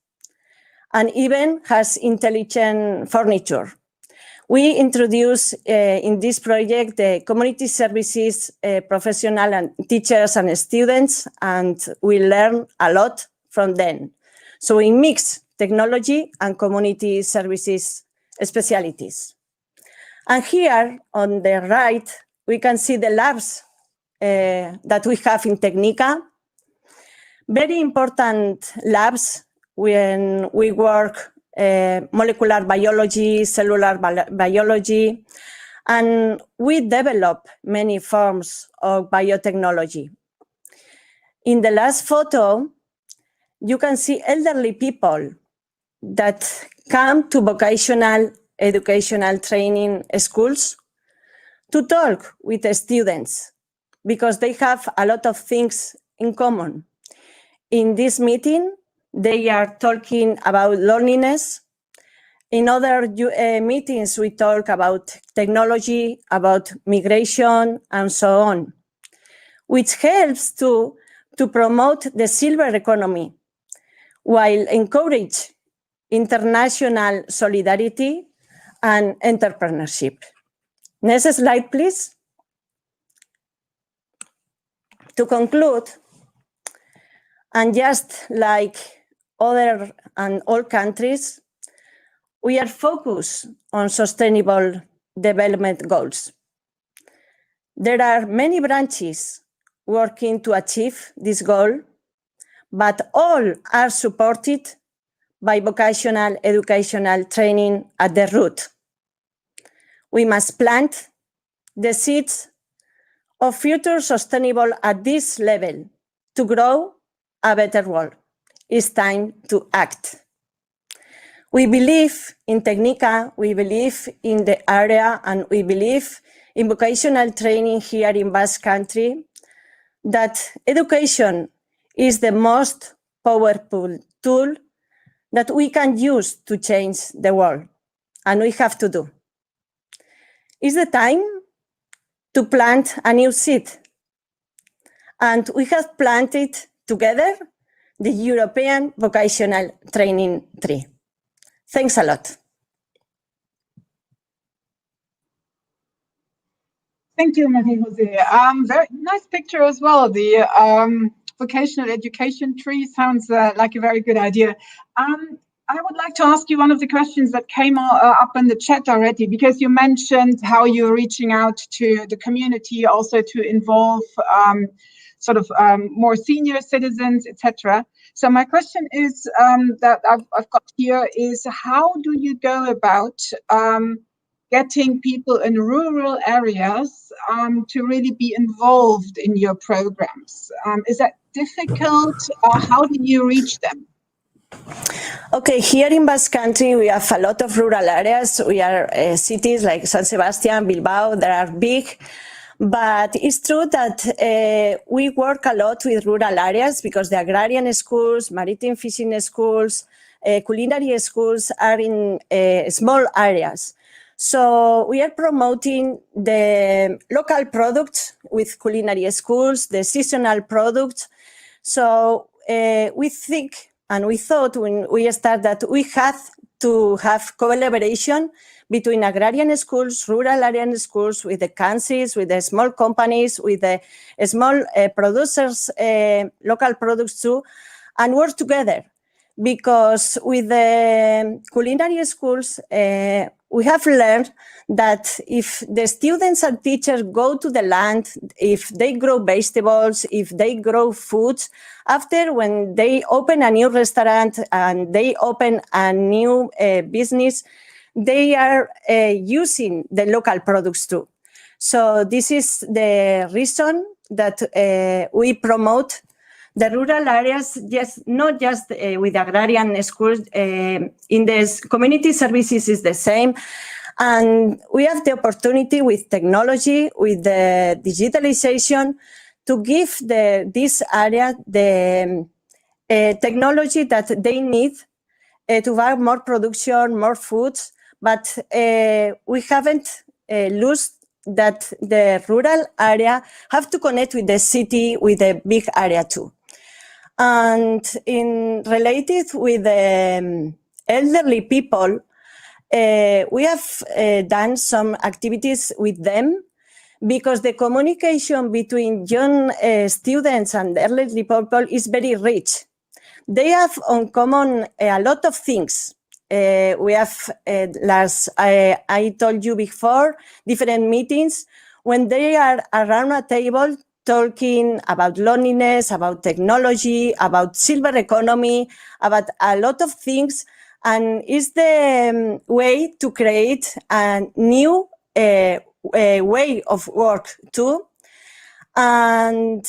and even has intelligent furniture. We introduce in this project the community services professional and teachers and students, and we learn a lot from them. So we mix technology and community services specialties. And here on the right, we can see the labs that we have in Technica. Very important labs when we work molecular biology, cellular biology, and we develop many forms of biotechnology. In the last photo, you can see elderly people that come to vocational educational training schools to talk with the students, because they have a lot of things in common. In this meeting, they are talking about loneliness. In other meetings, we talk about technology, about migration, and so on, which helps to promote the silver economy, while encourage international solidarity and entrepreneurship. Next slide, please. To conclude, and just like other and all countries, we are focused on sustainable development goals. There are many branches working to achieve this goal, but all are supported by vocational educational training at the root. We must plant the seeds of future sustainable at this level to grow a better world. It's time to act. We believe in Technica, we believe in the area, and we believe in vocational training here in Basque Country, that education is the most powerful tool that we can use to change the world, and we have to do. It's the time to plant a new seed, and we have planted together the European Vocational Training Tree. Thanks a lot. Thank you, Marie Jose. Very nice picture as well. The vocational education tree sounds like a very good idea. I would like to ask you one of the questions that came up in the chat already, because you mentioned how you're reaching out to the community, also to involve more senior citizens, etc. So my question is that I've got here is, how do you go about getting people in rural areas to really be involved in your programs? Is that difficult? How do you reach them? Okay, here in Basque Country, we have a lot of rural areas. We are cities like San Sebastian, Bilbao, that are big. But it's true that we work a lot with rural areas because the agrarian schools, maritime fishing schools, culinary schools are in small areas. So we are promoting the local products with culinary schools, the seasonal products. So we think, and we thought when we started, that we had to have collaboration between agrarian schools, rural area schools, with the councils, with the small companies, with the small producers, local products too, and work together. Because with the culinary schools, we have learned that if the students and teachers go to the land, if they grow vegetables, if they grow foods, after when they open a new restaurant and they open a new business, they are using the local products too. So this is the reason that we promote the rural areas, not just with agrarian schools. In the community services is the same. And we have the opportunity with technology, with the digitalization, to give this area the technology that they need to have more production, more foods. But we haven't lost that the rural area have to connect with the city, with the big area too. And related with elderly people, we have done some activities with them, because the communication between young students and elderly people is very rich. They have in common a lot of things. We have, I told you before, different meetings when they are around a table talking about loneliness, about technology, about silver economy, about a lot of things. And it's the way to create a new way of work too. And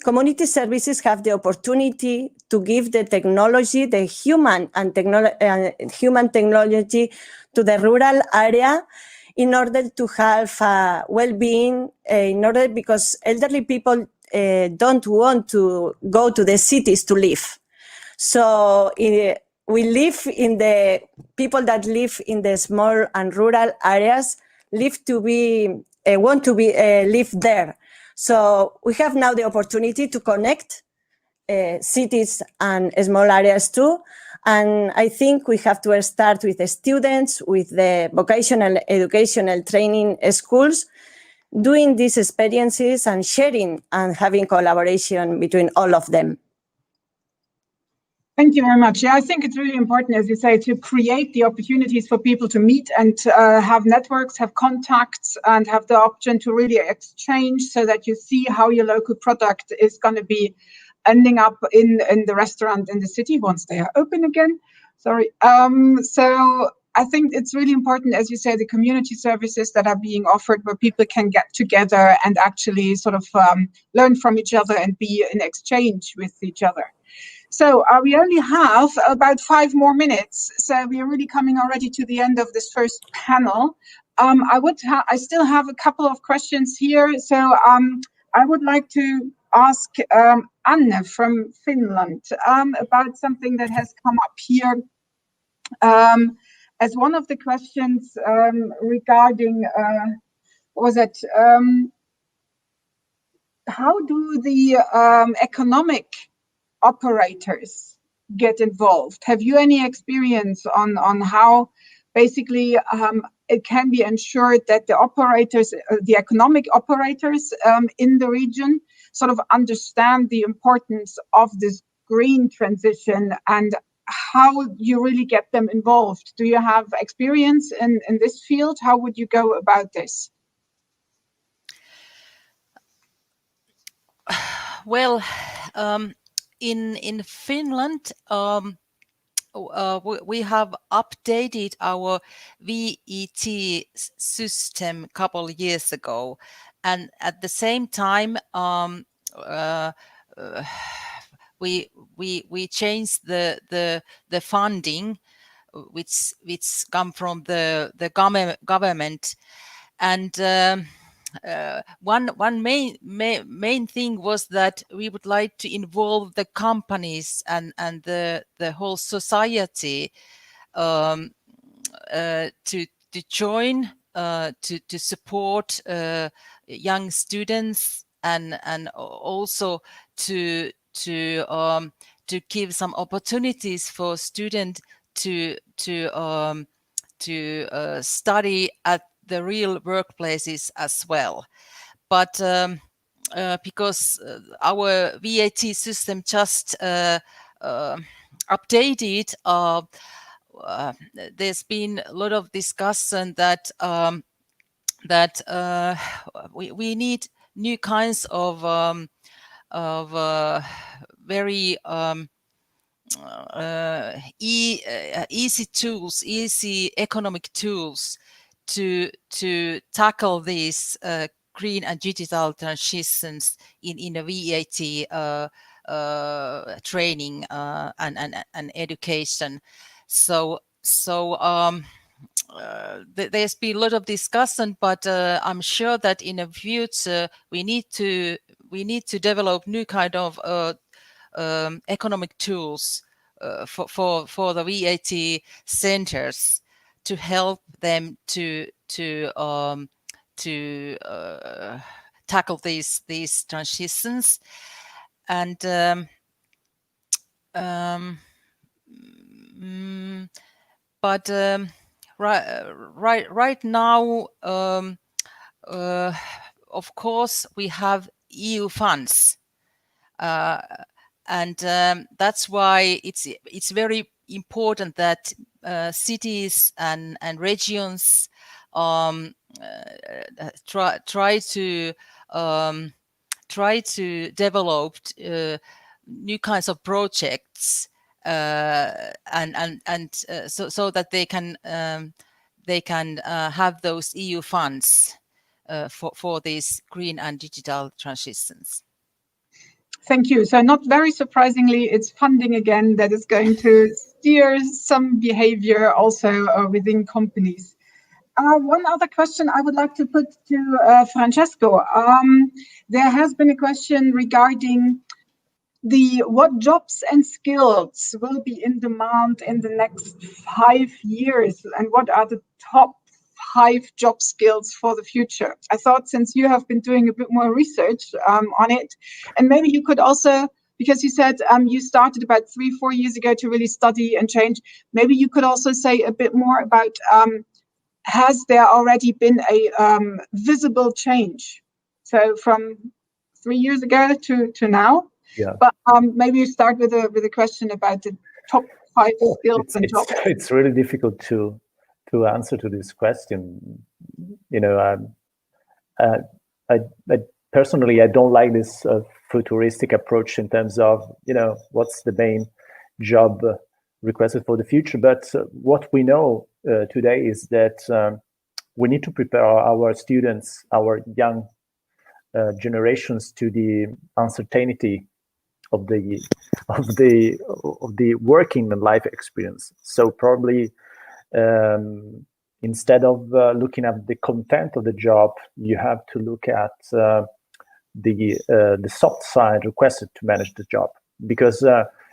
community services have the opportunity to give the technology, the human technology to the rural area in order to have well-being, because elderly people don't want to go to the cities to live. So we live in the people that live in the small and rural areas want to live there. So we have now the opportunity to connect cities and small areas too. And I think we have to start with the students, with the vocational educational training schools, doing these experiences and sharing and having collaboration between all of them. Thank you very much. Yeah, I think it's really important, as you say, to create the opportunities for people to meet and have networks, have contacts, and have the option to really exchange, so that you see how your local product is going to be ending up in the restaurant in the city once they are open again. Sorry. So I think it's really important, as you say, the community services that are being offered, where people can get together and actually sort of learn from each other and be in exchange with each other. So we only have about 5 more minutes. So we are really coming already to the end of this first panel. I still have a couple of questions here. So I would like to ask Anne from Finland about something that has come up here as one of the questions regarding, how do the economic operators get involved? Have you any experience on how basically it can be ensured that the operators, the economic operators in the region sort of understand the importance of this green transition and how you really get them involved? Do you have experience in this field? How would you go about this? Well, in Finland, we have updated our VET system a couple of years ago, and at the same time, we changed the funding, which come from the government, and one main thing was that we would like to involve the companies and the whole society to join to support young students and also to give some opportunities for students to study at the real workplaces as well. But because our VAT system just updated, there's been a lot of discussion that we need new kinds of very easy tools, easy economic tools to tackle these green and digital transitions in a VAT training and education. So there's been a lot of discussion, but I'm sure that in the future we need to develop new kind of economic tools for the VAT centers to help them to tackle these transitions. And but right now, of course, we have EU funds, and that's why it's very important that cities and regions try to develop new kinds of projects, and so that they can have those EU funds for these green and digital transitions. Thank you. So not very surprisingly, it's funding again that is going to steer some behavior also within companies. One other question I would like to put to Francesco. There has been a question regarding what jobs and skills will be in demand in the next 5 years, and what are the top 5 job skills for the future. I thought, since you have been doing a bit more research on it, and maybe you could also, because you said you started about 3-4 years ago to really study and change, maybe you could also say a bit more about has there already been a visible change? So from 3 years ago to now? Yeah. But maybe you start with a question about the top 5 skills and jobs. It's really difficult to answer to this question. You know, I personally, I don't like this futuristic approach in terms of, you know, what's the main job requested for the future. But what we know today is that we need to prepare our students, our young generations, to the uncertainty of the working and life experience. So probably instead of looking at the content of the job, you have to look at the soft side requested to manage the job, because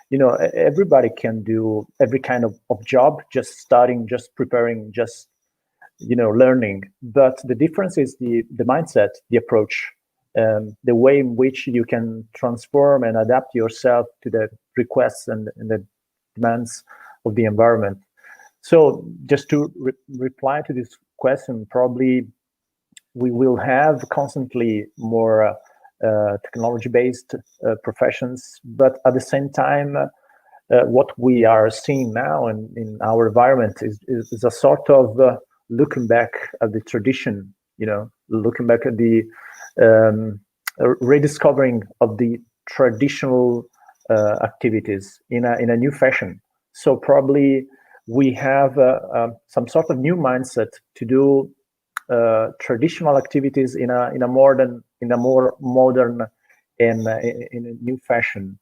you know, everybody can do every kind of job, just studying, just preparing, just, you know, learning. But the difference is the mindset, the approach, the way in which you can transform and adapt yourself to the requests and the demands of the environment. So just to reply to this question, probably we will have constantly more technology-based professions, but at the same time, what we are seeing now in our environment is a sort of looking back at the tradition, looking back at the rediscovering of the traditional activities in a new fashion. So probably we have some sort of new mindset to do traditional activities in a more modern and in a new fashion.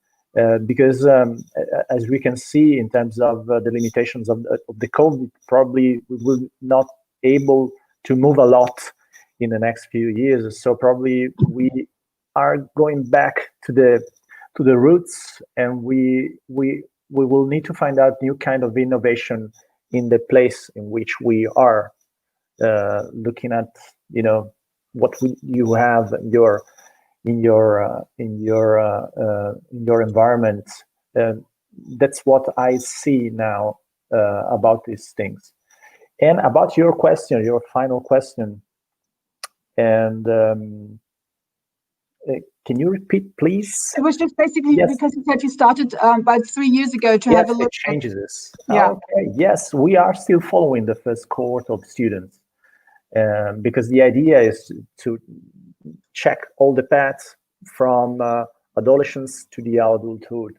Because as we can see in terms of the limitations of the COVID, probably we will not able to move a lot in the next few years. So probably we are going back to the roots, and we will need to find out new kind of innovation in the place in which we are looking at, what you have in your environment. That's what I see now about these things. And about your question, your final question, and can you repeat, please? It was just basically because you said you started about 3 years ago to have a look at changes. Yeah. Okay. Yes, we are still following the first cohort of students, because the idea is to check all the paths from adolescence to the adulthood.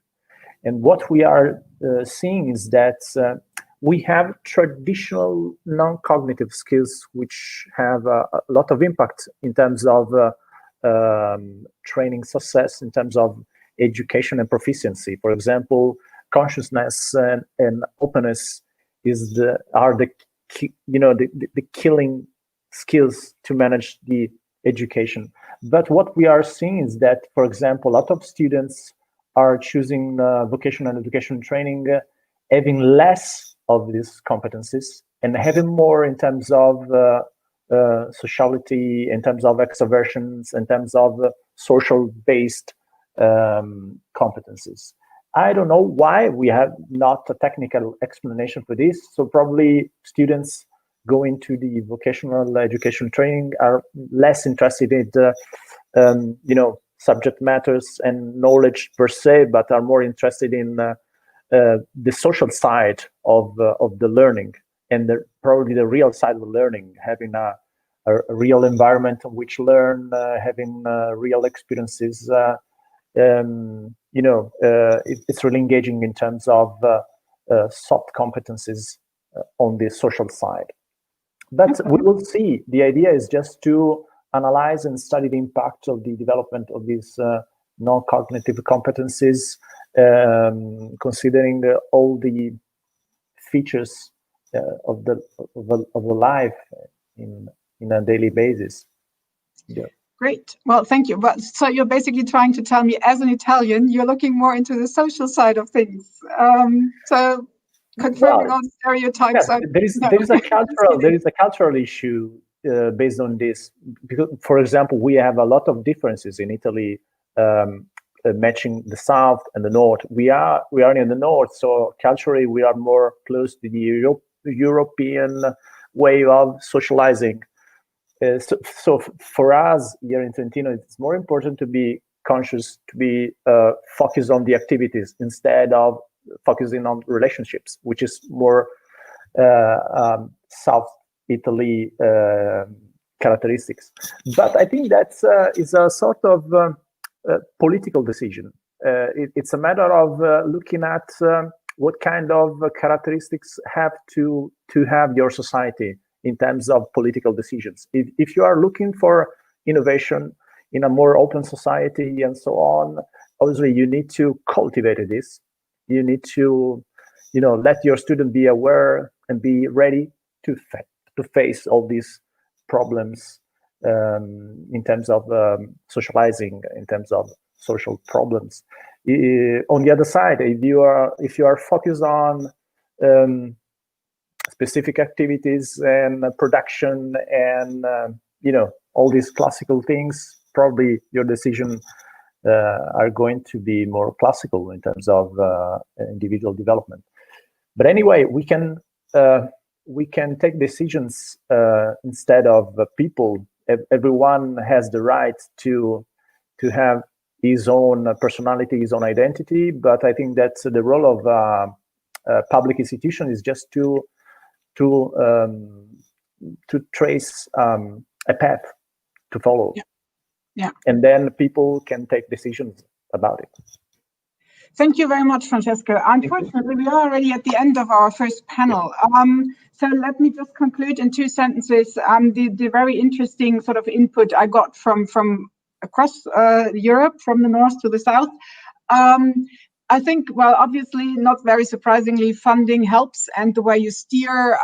And what we are seeing is that we have traditional non-cognitive skills which have a lot of impact in terms of training success, in terms of education and proficiency. For example, consciousness and openness are the killing skills to manage the education. But what we are seeing is that, for example, a lot of students are choosing vocational and education training, having less of these competencies and having more in terms of sociality, in terms of extroversions, in terms of social-based competencies. I don't know why we have not a technical explanation for this. So probably students going to the vocational education training are less interested in subject matters and knowledge per se, but are more interested in the social side of the learning, and probably the real side of the learning, having a real environment in which learn, having real experiences. It's really engaging in terms of soft competencies on the social side. But we will see. The idea is just to analyze and study the impact of the development of these non-cognitive competencies, considering all the features of the life in a daily basis. Yeah. Great. Well, thank you. But so you're basically trying to tell me, as an Italian, you're looking more into the social side of things. So confirming all the stereotypes. Yeah, there is a cultural issue based on this. Because, for example, we have a lot of differences in Italy, matching the south and the north. We are in the north, so culturally we are more close to the European way of socializing. So for us here in Trentino, it's more important to be conscious, to be focused on the activities instead of focusing on relationships, which is more South Italy characteristics. But I think that is a sort of political decision. It's a matter of looking at what kind of characteristics have to have your society in terms of political decisions. If you are looking for innovation in a more open society and so on, obviously you need to cultivate this. You need to, let your student be aware and be ready to face all these problems in terms of socializing, in terms of social problems. On the other side, if you are focused on specific activities and production and all these classical things, probably your decision are going to be more classical in terms of individual development. But anyway, we can take decisions instead of people. Everyone has the right to have his own personality, his own identity. But I think that the role of public institution is just to trace a path to follow. Yeah. And then people can take decisions about it. Thank you very much, Francesco. Unfortunately, we are already at the end of our first panel. So let me just conclude in 2 sentences the very interesting sort of input I got from across Europe, from the north to the south. I think, well, obviously, not very surprisingly, funding helps, and the way you steer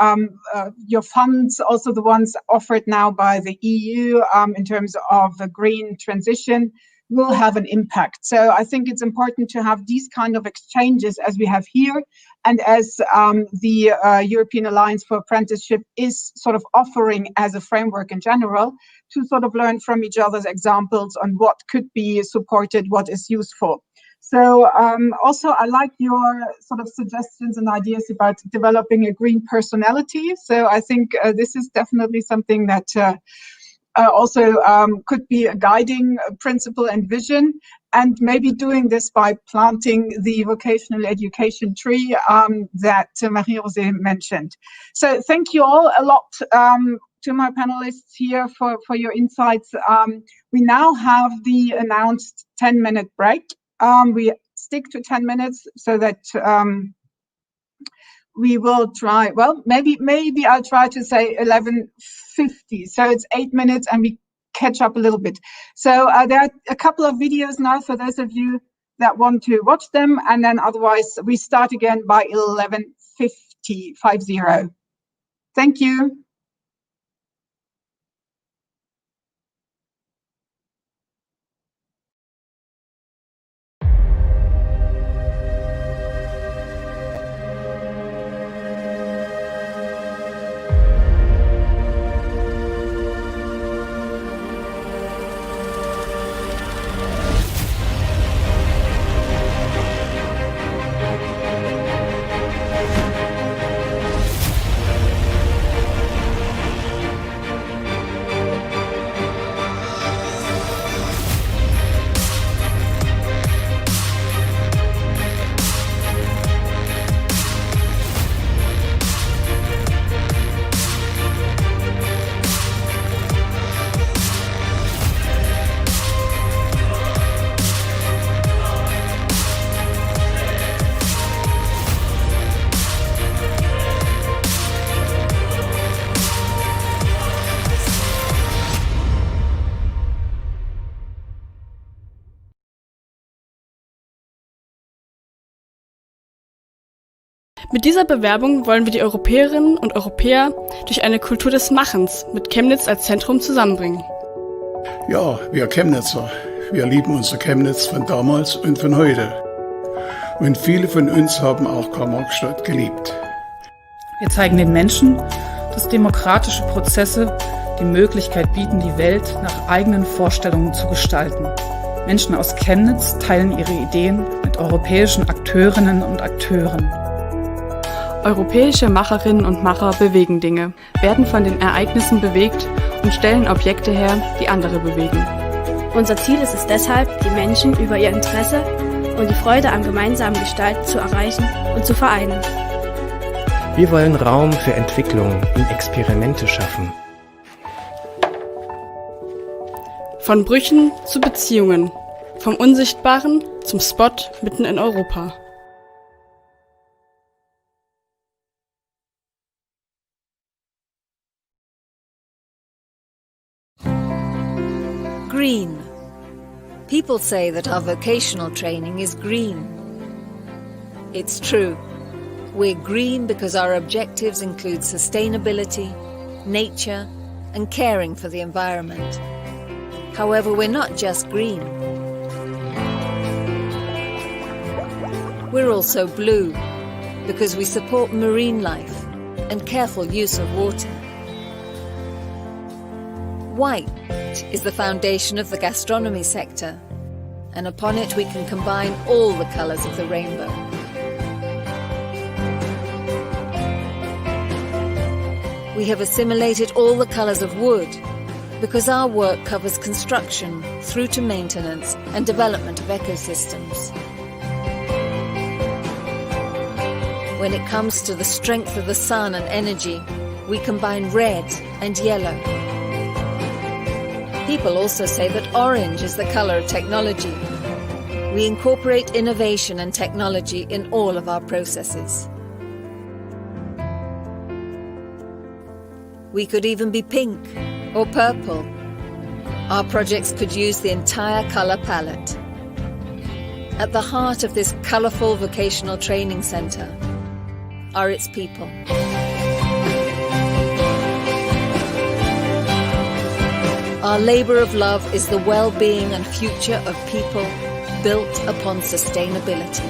your funds, also the ones offered now by the EU in terms of the green transition, will have an impact. So I think it's important to have these kind of exchanges as we have here, and as the European Alliance for Apprenticeship is sort of offering as a framework in general, to sort of learn from each other's examples on what could be supported, what is useful. So also, I like your sort of suggestions and ideas about developing a green personality. So I think this is definitely something that also could be a guiding principle and vision, and maybe doing this by planting the vocational education tree that Marie-José mentioned. So thank you all a lot to my panelists here for your insights. We now have the announced 10-minute break. We stick to 10 minutes so that we will try, well, maybe I'll try to say 11:50. So it's 8 minutes and we catch up a little bit. So there are a couple of videos now for those of you that want to watch them. And then otherwise we start again by 11:50. Thank you. Mit dieser Bewerbung wollen wir die Europäerinnen und Europäer durch eine Kultur des Machens mit Chemnitz als Zentrum zusammenbringen. Ja, wir Chemnitzer, wir lieben unser Chemnitz von damals und von heute. Und viele von uns haben auch Karl-Marx-Stadt geliebt. Wir zeigen den Menschen, dass demokratische Prozesse die Möglichkeit bieten, die Welt nach eigenen Vorstellungen zu gestalten. Menschen aus Chemnitz teilen ihre Ideen mit europäischen Akteurinnen und Akteuren. Europäische Macherinnen und Macher bewegen Dinge, werden von den Ereignissen bewegt und stellen Objekte her, die andere bewegen. Unser Ziel ist es deshalb, die Menschen über ihr Interesse und die Freude am gemeinsamen Gestalten zu erreichen und zu vereinen. Wir wollen Raum für Entwicklung und Experimente schaffen. Von Brüchen zu Beziehungen, vom Unsichtbaren zum Spot mitten in Europa. Green. People say that our vocational training is green. It's true. We're green because our objectives include sustainability, nature, and caring for the environment. However, we're not just green. We're also blue because we support marine life and careful use of water. White is the foundation of the gastronomy sector, and upon it we can combine all the colours of the rainbow. We have assimilated all the colours of wood because our work covers construction through to maintenance and development of ecosystems. When it comes to the strength of the sun and energy, we combine red and yellow. People also say that orange is the colour of technology. We incorporate innovation and technology in all of our processes. We could even be pink or purple. Our projects could use the entire colour palette. At the heart of this colourful vocational training centre are its people. Our labour of love is the well-being and future of people built upon sustainability.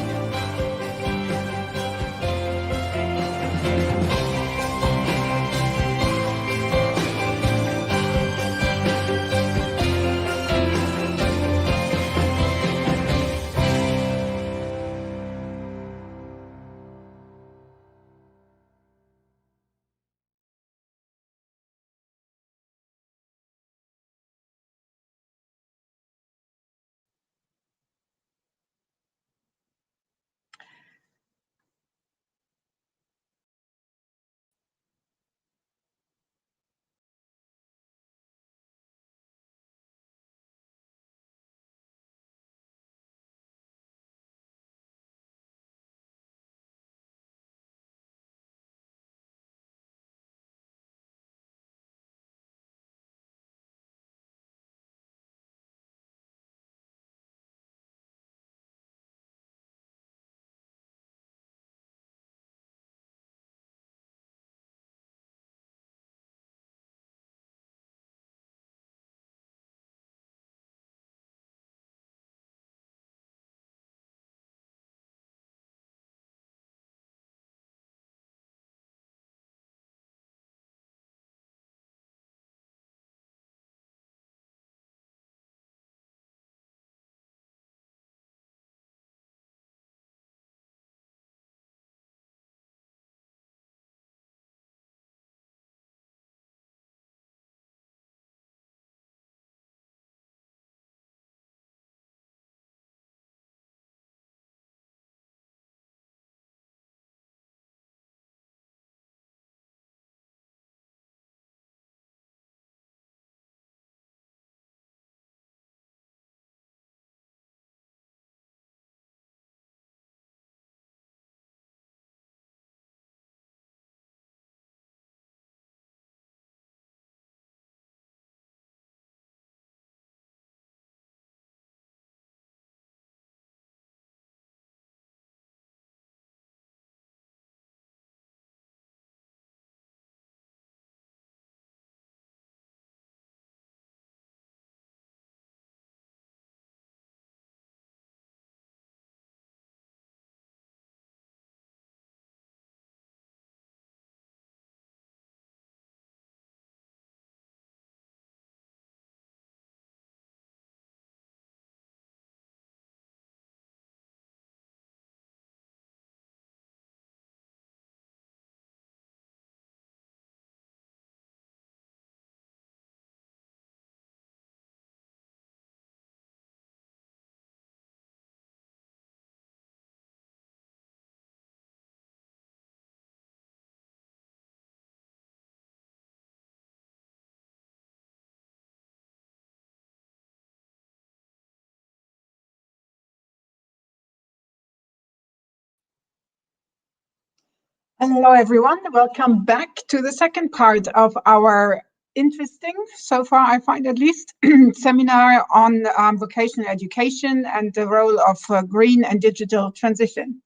Hello, everyone. Welcome back to the second part of our interesting, so far I find at least, seminar on vocational education and the role of green and digital transition.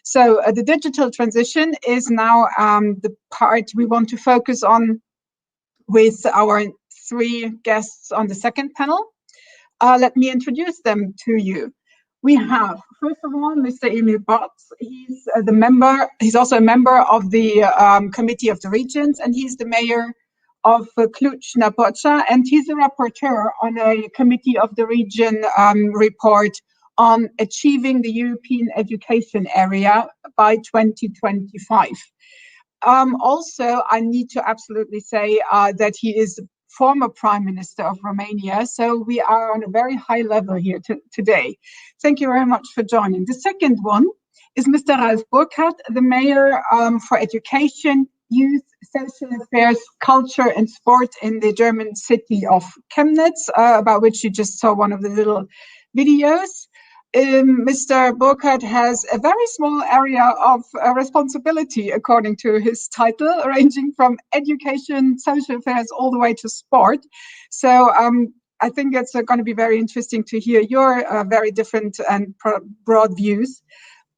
So the digital transition is now the part we want to focus on with our three guests on the second panel. Let me introduce them to you. We have, first of all, Mr. Emil Botz. He's also a member of the Committee of the Regions, and he's the mayor of Cluj-Napoca, and he's a rapporteur on a Committee of the Region report on achieving the European education area by 2025. Also, I need to absolutely say that he is former Prime Minister of Romania, so we are on a very high level here today. Thank you very much for joining. The second one is Mr. Ralf Burkhardt, the Mayor for Education, Youth, Social Affairs, Culture and Sport in the German city of Chemnitz, about which you just saw one of the little videos. Mr. Burkhardt has a very small area of responsibility, according to his title, ranging from education, social affairs, all the way to sport. So I think it's going to be very interesting to hear your very different and broad views.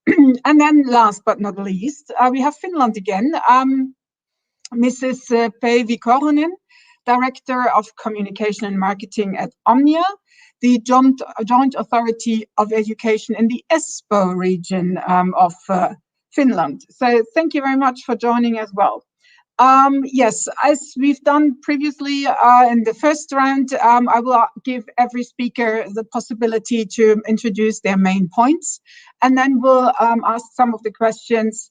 And then last but not least, we have Finland again. Mrs. Päivi Korhonen, Director of Communication and Marketing at Omnia, the joint authority of education in the Espoo region of Finland. So thank you very much for joining as well. Yes, as we've done previously in the first round, I will give every speaker the possibility to introduce their main points, and then we'll ask some of the questions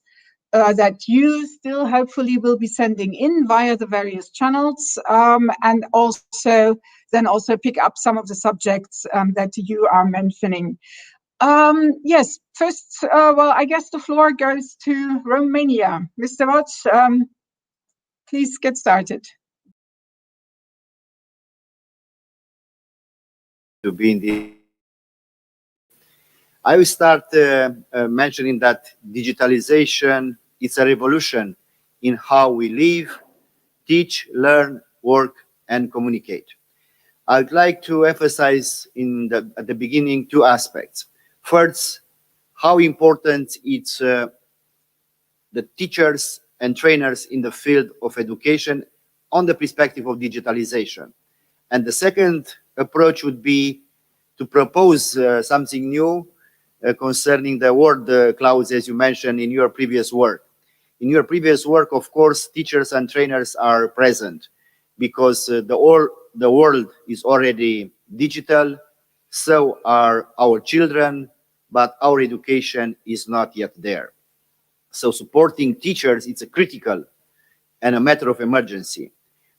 that you still hopefully will be sending in via the various channels, and also pick up some of the subjects that you are mentioning. Yes, first, well, I guess the floor goes to Romania. Mr. Roch, please get started. To be in the, I will start mentioning that digitalization is a revolution in how we live, teach, learn, work, and communicate. I'd like to emphasize at the beginning 2 aspects. First, how important it's the teachers and trainers in the field of education on the perspective of digitalization. And the second approach would be to propose something new concerning the word clouds, as you mentioned in your previous work. In your previous work, of course, teachers and trainers are present because the world is already digital, so are our children, but our education is not yet there. So supporting teachers, it's a critical and a matter of emergency.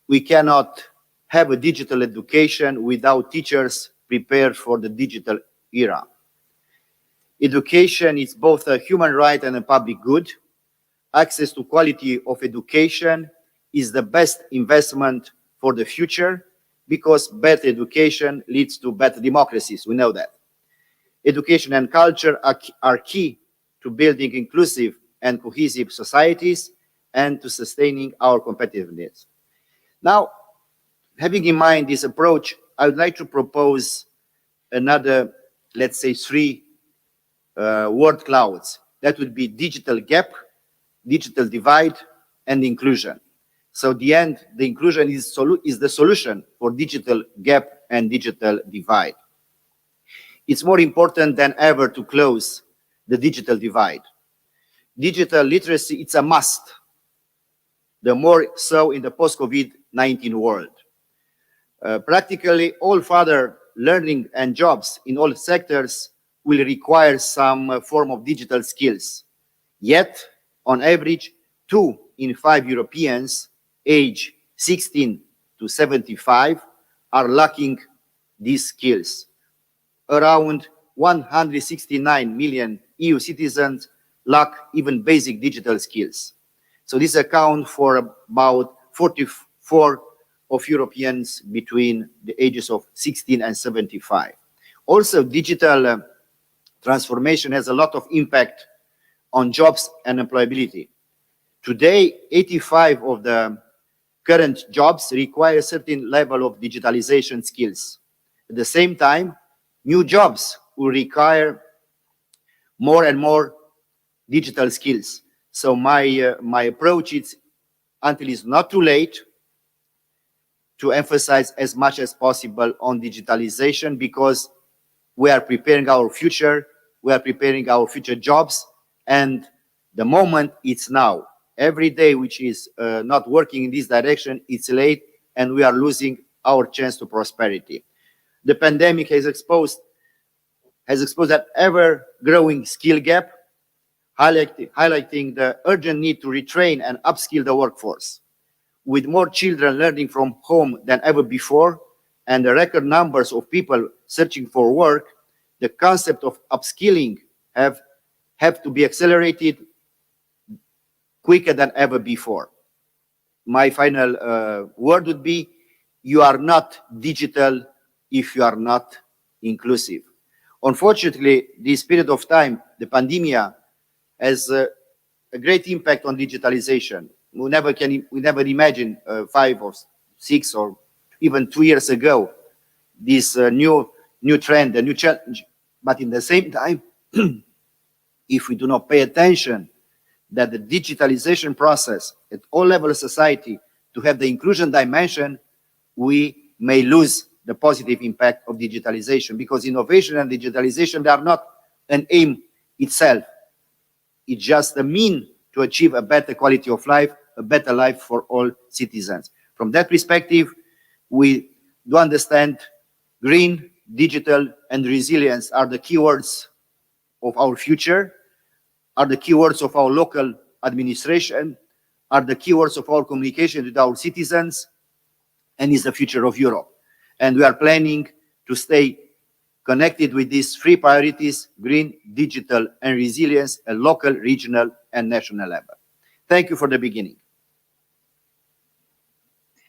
We cannot have a digital education without teachers prepared for the digital era. Education is both a human right and a public good. Access to quality of education is the best investment for the future because better education leads to better democracies. We know that. Education and culture are key to building inclusive and cohesive societies and to sustaining our competitiveness. Now, having in mind this approach, I would like to propose another, let's say, 3 word clouds. That would be digital gap, digital divide, and inclusion. So the inclusion is the solution for digital gap and digital divide. It's more important than ever to close the digital divide. Digital literacy, it's a must, the more so in the post-COVID-19 world. Practically all further learning and jobs in all sectors will require some form of digital skills. Yet, on average, 2 in 5 Europeans aged 16 to 75 are lacking these skills. Around 169 million EU citizens lack even basic digital skills. So this accounts for about 44 of Europeans between the ages of 16 and 75. Also, digital transformation has a lot of impact on jobs and employability. Today, 85 of the current jobs require a certain level of digitalization skills. At the same time, new jobs will require more and more digital skills. So my approach is, until it's not too late, to emphasize as much as possible on digitalization, because we are preparing our future, we are preparing our future jobs, and the moment it's now. Every day which is not working in this direction, it's late, and we are losing our chance to prosperity. The pandemic has exposed that ever-growing skill gap, highlighting the urgent need to retrain and upskill the workforce. With more children learning from home than ever before, and the record numbers of people searching for work, the concept of upskilling have to be accelerated quicker than ever before. My final word would be, you are not digital if you are not inclusive. Unfortunately, this period of time, the pandemic, has a great impact on digitalization. We never imagined 5 or 6 or even 2 years ago this new trend, a new challenge. But in the same time, if we do not pay attention that the digitalization process at all levels of society to have the inclusion dimension, we may lose the positive impact of digitalization, because innovation and digitalization, they are not an aim itself. It's just a mean to achieve a better quality of life, a better life for all citizens. From that perspective, we do understand green, digital, and resilience are the keywords of our future, are the keywords of our local administration, are the keywords of our communication with our citizens, and is the future of Europe. And we are planning to stay connected with these 3 priorities: green, digital, and resilience at local, regional, and national level. Thank you for the beginning.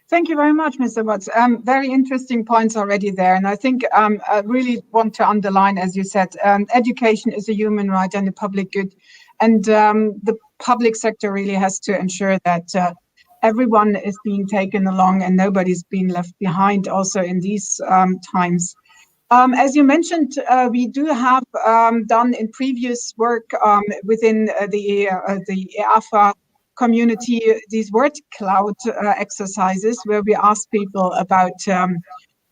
Thank you very much, Mr. Watts. Very interesting points already there. And I think I really want to underline, as you said, education is a human right and a public good. And the public sector really has to ensure that everyone is being taken along and nobody's being left behind also in these times. As you mentioned, we do have done in previous work within the EAFA community these word cloud exercises, where we ask people about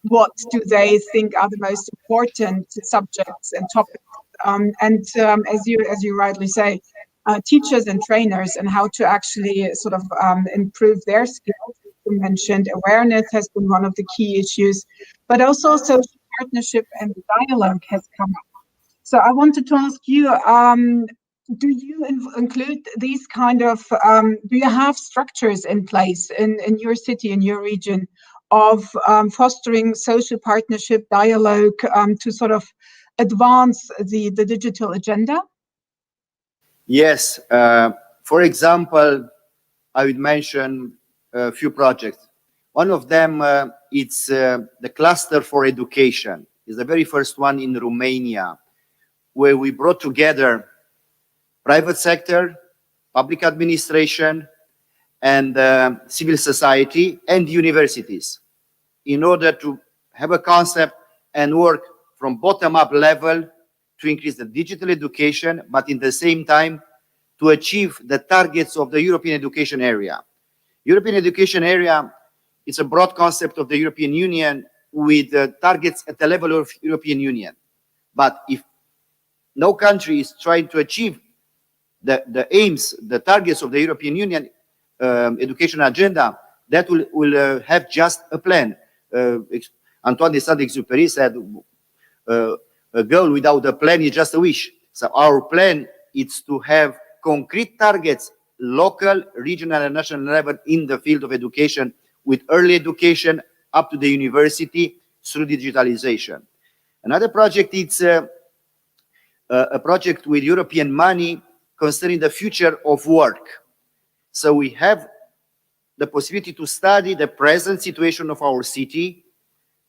what do they think are the most important subjects and topics. As you rightly say, teachers and trainers, and how to actually sort of improve their skills. You mentioned awareness has been one of the key issues, but also social partnership and dialogue has come up. So I wanted to ask you, do you include these kind of, do you have structures in place in your city, in your region, of fostering social partnership, dialogue, to sort of advance the digital agenda? Yes. For example, I would mention a few projects. One of them, it's the Cluster for Education. It's the very first one in Romania, where we brought together private sector, public administration, and civil society and universities in order to have a concept and work from bottom-up level to increase the digital education, but in the same time to achieve the targets of the European education area. European education area is a broad concept of the European Union with targets at the level of European Union. But if no country is trying to achieve the aims, the targets of the European Union education agenda, that will have just a plan. Antoine de Saint-Exupéry said, a goal without a plan is just a wish. So our plan is to have concrete targets, local, regional, and national level in the field of education, with early education up to the university through digitalization. Another project is a project with European money concerning the future of work. So we have the possibility to study the present situation of our city,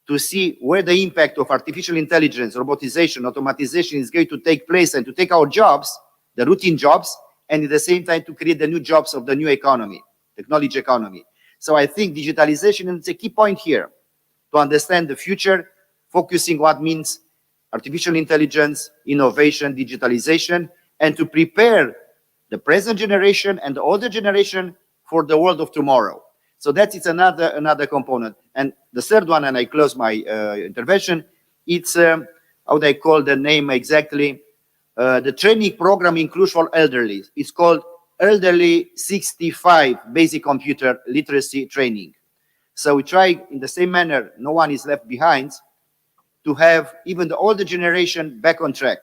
to see where the impact of artificial intelligence, robotization, automatization is going to take place, and to take our jobs, the routine jobs, and at the same time to create the new jobs of the new economy, technology economy. So I think digitalization is a key point here, to understand the future, focusing what means artificial intelligence, innovation, digitalization, and to prepare the present generation and the older generation for the world of tomorrow. So that is another component. And the third one, and I close my intervention, it's, how would I call the name exactly? The training program in Cluj for elderly. It's called elderly 65 basic computer literacy training. So we try in the same manner, no one is left behind, to have even the older generation back on track.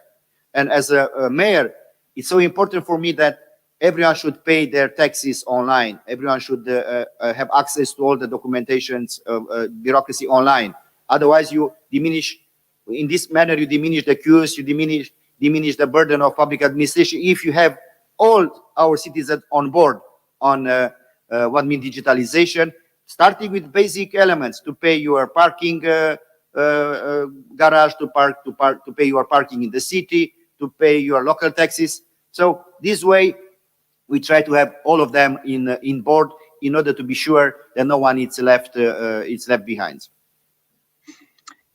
And as a mayor, it's so important for me that everyone should pay their taxes online. Everyone should have access to all the documentations, bureaucracy online. Otherwise, you diminish, in this manner, you diminish the queues, you diminish the burden of public administration. If you have all our citizens on board on what means digitalization, starting with basic elements to pay your parking garage, to pay your parking in the city, to pay your local taxes. So this way, we try to have all of them in board in order to be sure that no one is left behind.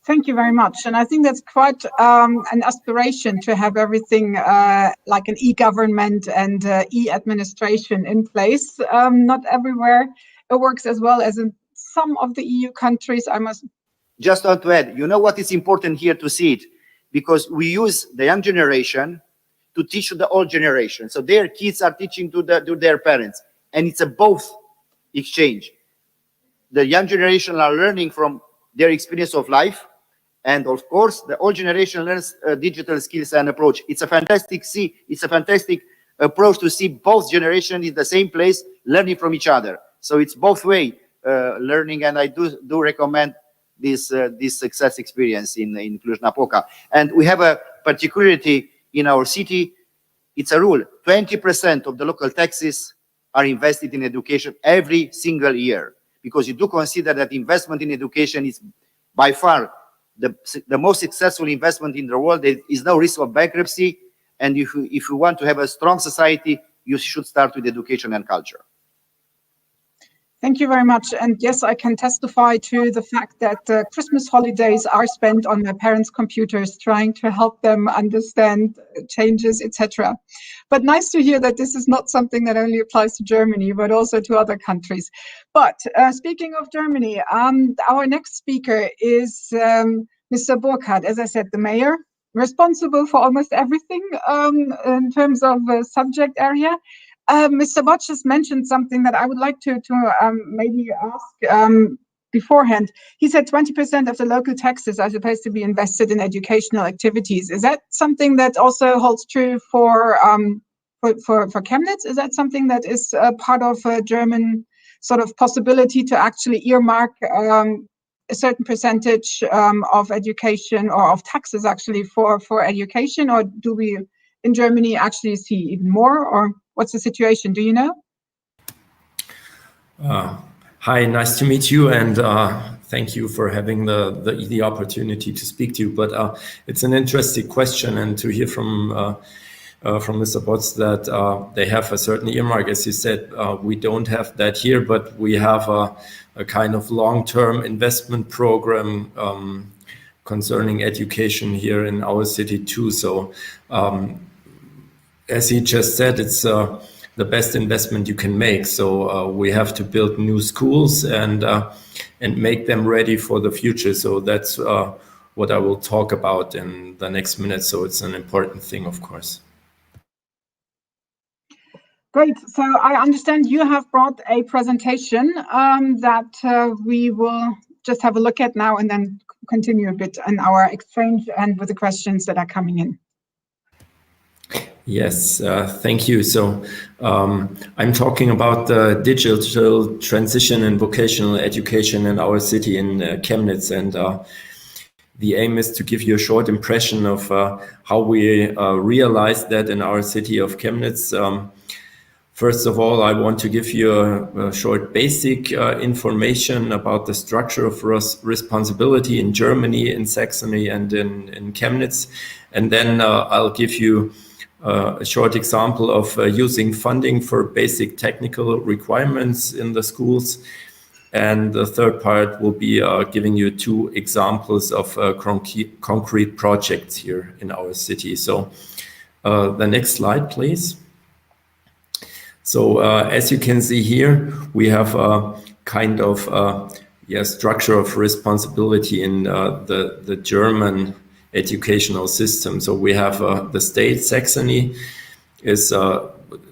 Thank you very much. And I think that's quite an aspiration to have everything like an e-government and e-administration in place. Not everywhere it works as well as in some of the EU countries. I must just want to add, you know what is important here to see it? Because we use the young generation to teach to the old generation. So their kids are teaching to their parents. And it's a both exchange. The young generation are learning from their experience of life. And of course, the old generation learns digital skills and approach. It's a fantastic approach to see both generations in the same place learning from each other. So it's both way learning, and I do recommend this success experience in Cluj-Napoca. And we have a particularity in our city. It's a rule: 20% of the local taxes are invested in education every single year, because you do consider that investment in education is by far the most successful investment in the world. There is no risk of bankruptcy, and if you want to have a strong society, you should start with education and culture. Thank you very much. And yes, I can testify to the fact that Christmas holidays are spent on my parents' computers, trying to help them understand changes, etc. But nice to hear that this is not something that only applies to Germany, but also to other countries. But speaking of Germany, our next speaker is Mr. Burkhardt, as I said, the mayor, responsible for almost everything in terms of subject area. Mr. Botch has mentioned something that I would like to maybe ask beforehand. He said 20% of the local taxes are supposed to be invested in educational activities. Is that something that also holds true for Chemnitz? Is that something that is part of a German sort of possibility to actually earmark a certain percentage of education or of taxes actually for education? Or do we in Germany actually see even more, or what's the situation? Do you know? Hi, nice to meet you, and thank you for having the opportunity to speak to you. But it's an interesting question, and to hear from Mr. Botz that they have a certain earmark. As you said, we don't have that here, but we have a kind of long-term investment program concerning education here in our city too. So as he just said, it's the best investment you can make. So we have to build new schools and make them ready for the future. So that's what I will talk about in the next minute. So it's an important thing, of course. Great. So I understand you have brought a presentation that we will just have a look at now and then continue a bit in our exchange and with the questions that are coming in. Yes, thank you. So I'm talking about the digital transition and vocational education in our city in Chemnitz. And the aim is to give you a short impression of how we realize that in our city of Chemnitz. First of all, I want to give you a short basic information about the structure of responsibility in Germany, in Saxony, and in Chemnitz. And then I'll give you a short example of using funding for basic technical requirements in the schools. And the third part will be giving you 2 examples of concrete projects here in our city. So the next slide, please. So as you can see here, we have a kind of structure of responsibility in the German educational system. So we have the state, Saxony, is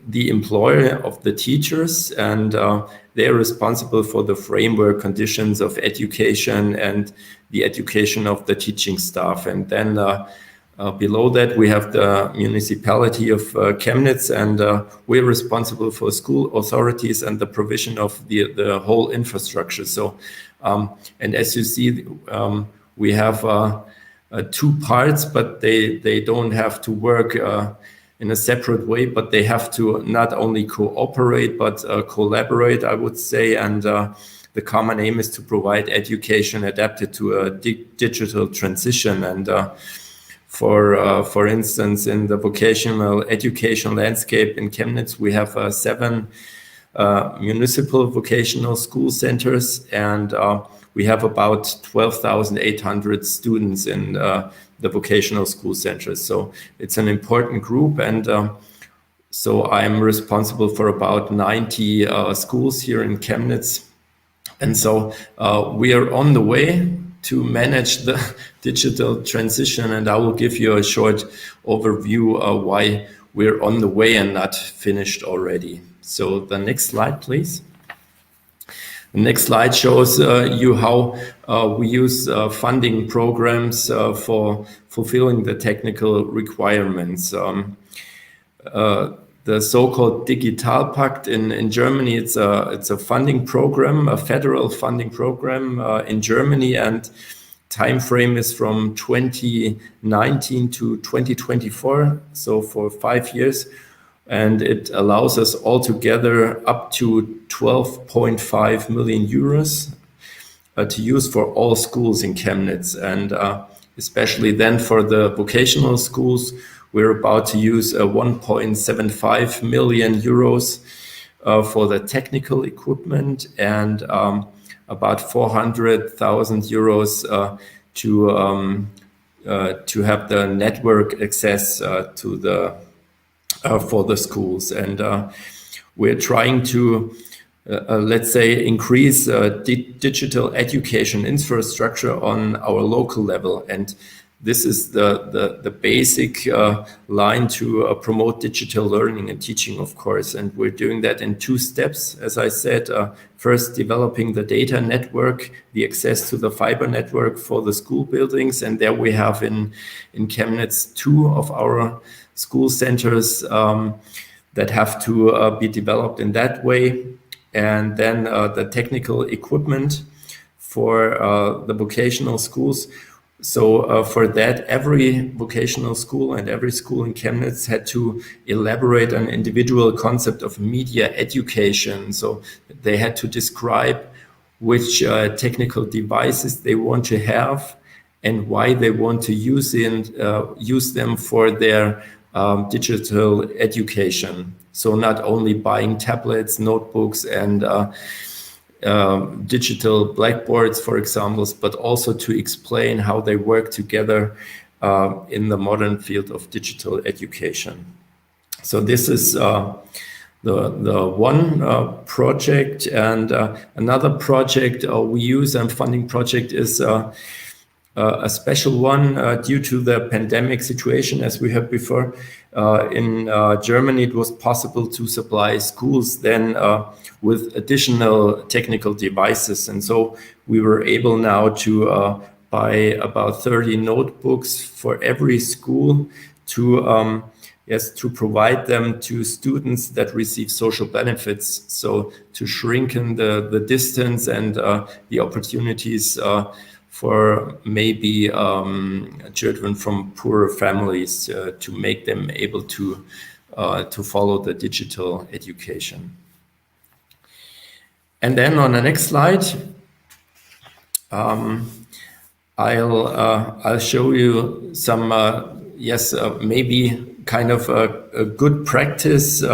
the employer of the teachers, and they're responsible for the framework conditions of education and the education of the teaching staff. And then below that, we have the municipality of Chemnitz, and we're responsible for school authorities and the provision of the whole infrastructure. So, and as you see, we have 2 parts, but they don't have to work in a separate way, but they have to not only cooperate, but collaborate, I would say. And the common aim is to provide education adapted to a digital transition. And for instance, in the vocational education landscape in Chemnitz, we have 7 municipal vocational school centers, and we have about 12,800 students in the vocational school centers. So it's an important group, and so I'm responsible for about 90 schools here in Chemnitz. And so we are on the way to manage the digital transition, and I will give you a short overview of why we're on the way and not finished already. So the next slide, please. The next slide shows you how we use funding programs for fulfilling the technical requirements. The so-called Digitalpakt in Germany, it's a funding program, a federal funding program in Germany, and time frame is from 2019 to 2024, so for 5 years. And it allows us altogether up to 12.5 million euros to use for all schools in Chemnitz. And especially then for the vocational schools, we're about to use 1.75 million euros for the technical equipment, and about 400,000 euros to have the network access to the for the schools. And we're trying to let's say increase digital education infrastructure on our local level, and this is the basic line to promote digital learning and teaching, of course. And we're doing that in 2 steps, as I said. First, developing the data network, the access to the fiber network for the school buildings. And there we have in Chemnitz 2 of our school centers that have to be developed in that way. And then the technical equipment for the vocational schools. So for that, every vocational school and every school in Chemnitz had to elaborate an individual concept of media education. So they had to describe which technical devices they want to have and why they want to use them for their digital education. So not only buying tablets, notebooks, and digital blackboards, for example, but also to explain how they work together in the modern field of digital education. So this is the one project, and another project we use and funding project is a special one due to the pandemic situation. As we heard before, in Germany, it was possible to supply schools then with additional technical devices. And so we were able now to buy about 30 notebooks for every school to to provide them to students that receive social benefits. So to shrinken the distance and the opportunities for maybe children from poorer families to make them able to follow the digital education. And then on the next slide, I'll show you some maybe kind of a good practice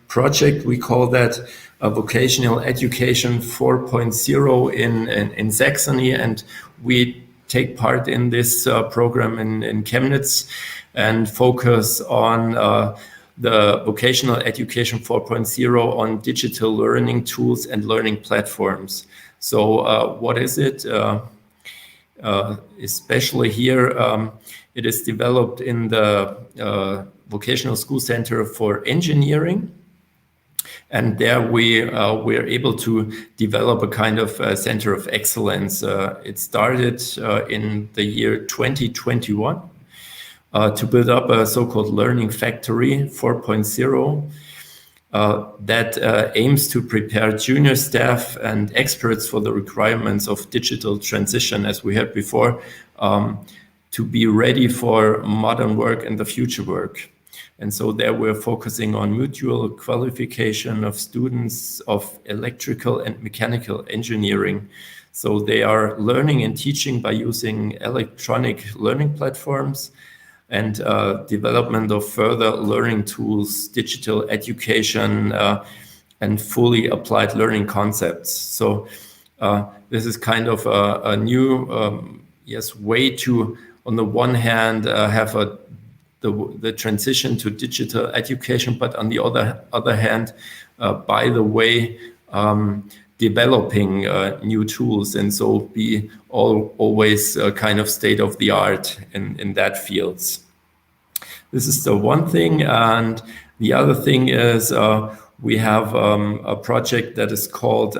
project. We call that a vocational education 4.0 in Saxony, and we take part in this program in Chemnitz and focus on the vocational education 4.0 on digital learning tools and learning platforms. So what is it? Especially here, it is developed in the vocational school center for engineering. And there we're able to develop a kind of center of excellence. It started in the year 2021 to build up a so-called Learning Factory 4.0 that aims to prepare junior staff and experts for the requirements of digital transition, as we had before, to be ready for modern work and the future work. And so there we're focusing on mutual qualification of students of electrical and mechanical engineering. So they are learning and teaching by using electronic learning platforms and development of further learning tools, digital education, and fully applied learning concepts. So this is kind of a new way to, on the one hand, have the transition to digital education, but on the other hand, by the way, developing new tools, and so be always kind of state of the art in that fields. This is the one thing, and the other thing is we have a project that is called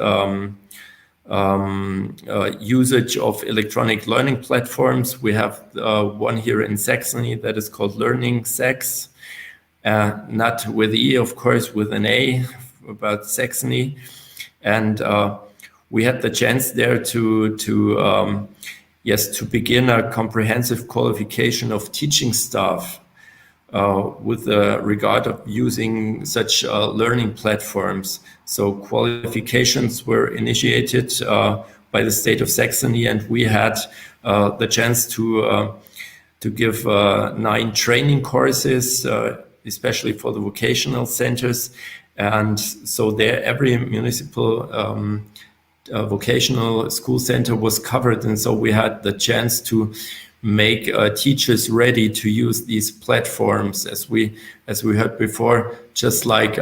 usage of electronic learning platforms. We have one here in Saxony that is called Learning Sax, not with E, of course, with an A, about Saxony. And we had the chance there to begin a comprehensive qualification of teaching staff with regard of using such learning platforms. So qualifications were initiated by the state of Saxony, and we had the chance to give 9 training courses, especially for the vocational centers. And so there, every municipal vocational school center was covered, and so we had the chance to make teachers ready to use these platforms, as we heard before, just like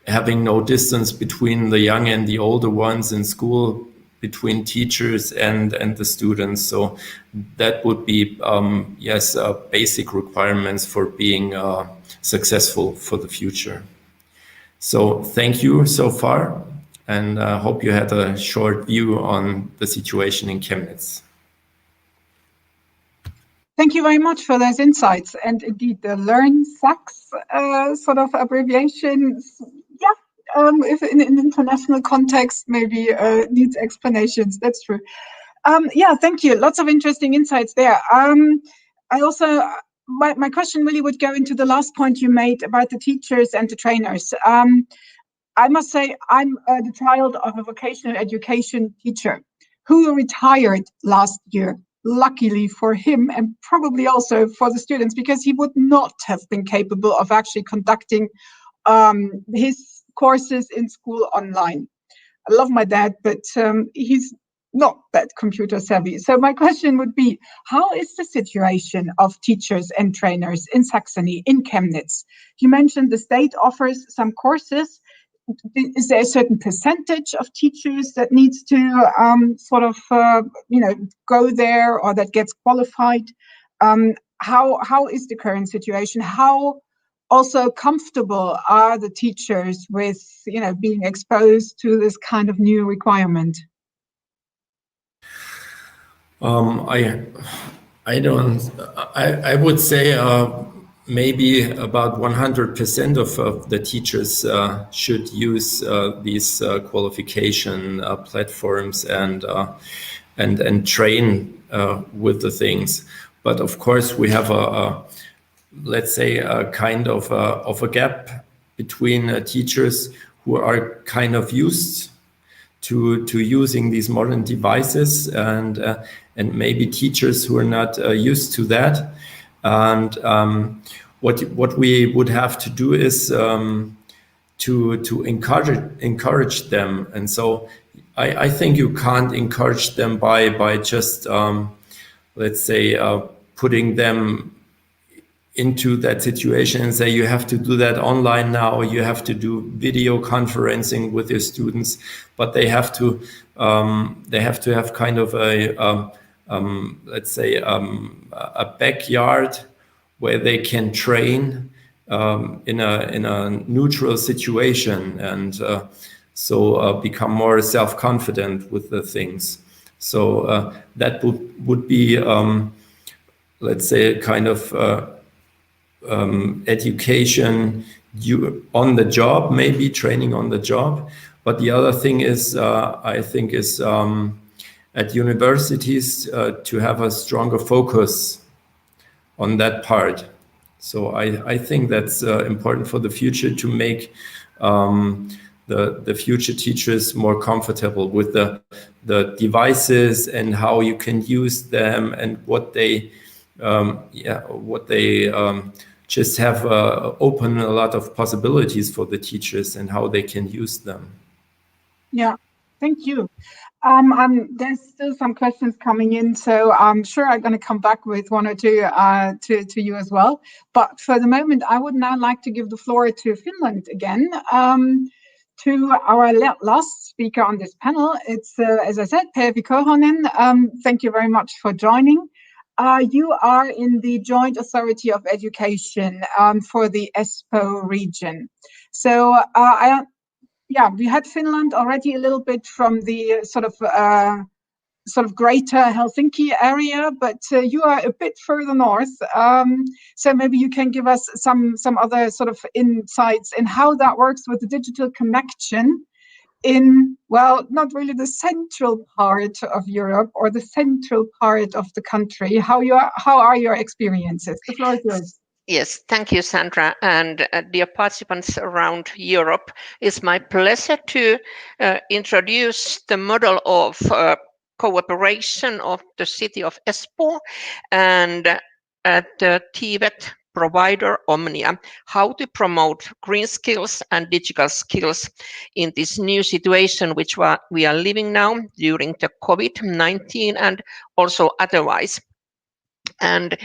having no distance between the young and the older ones in school, between teachers and the students. So that would be basic requirements for being successful for the future. So thank you so far, and I hope you had a short view on the situation in Chemnitz. Thank you very much for those insights. And indeed, the Learn Sax sort of abbreviation, if in an international context, maybe needs explanations. That's true. Thank you. Lots of interesting insights there. I also, my question really would go into the last point you made about the teachers and the trainers. I must say, I'm the child of a vocational education teacher who retired last year. Luckily for him, and probably also for the students, because he would not have been capable of actually conducting his courses in school online. I love my dad, but he's not that computer savvy. So my question would be, how is the situation of teachers and trainers in Saxony, in Chemnitz? You mentioned the state offers some courses. Is there a certain percentage of teachers that needs to go there, or that gets qualified? How is the current situation? How also comfortable are the teachers with being exposed to this kind of new requirement? I would say maybe about 100% of the teachers should use these qualification platforms and train with the things. But of course, we have let's say a kind of a gap between teachers who are kind of used to using these modern devices, and maybe teachers who are not used to that. And what we would have to do is to encourage them. And so I think you can't encourage them by just let's say putting them into that situation and say you have to do that online now, you have to do video conferencing with your students, but they have to have kind of a let's say a backyard where they can train in a neutral situation, and so become more self-confident with the things. So that would be, let's say, a kind of education on the job, maybe training on the job. But the other thing is, I think, is at universities to have a stronger focus on that part. So I think that's important for the future, to make the future teachers more comfortable with the devices and how you can use them, and what they just have open a lot of possibilities for the teachers and how they can use them. Yeah, thank you. There's still some questions coming in, so I'm sure I'm going to come back with one or two to you as well. But for the moment, I would now like to give the floor to Finland again, to our last speaker on this panel. It's, as I said, Päivi Korhonen. Thank you very much for joining. You are in the Joint Authority of Education for the Espoo region. So we had Finland already a little bit from the sort of greater Helsinki area, but you are a bit further north. So maybe you can give us some other sort of insights in how that works with the digital connection in, well, not really the central part of Europe or the central part of the country. How are your experiences? The floor is yours. Yes, thank you, Sandra, and dear participants around Europe. It's my pleasure to introduce the model of cooperation of the city of Espoo and the TVET provider Omnia, how to promote green skills and digital skills in this new situation which we are living now during the COVID-19 and also otherwise. And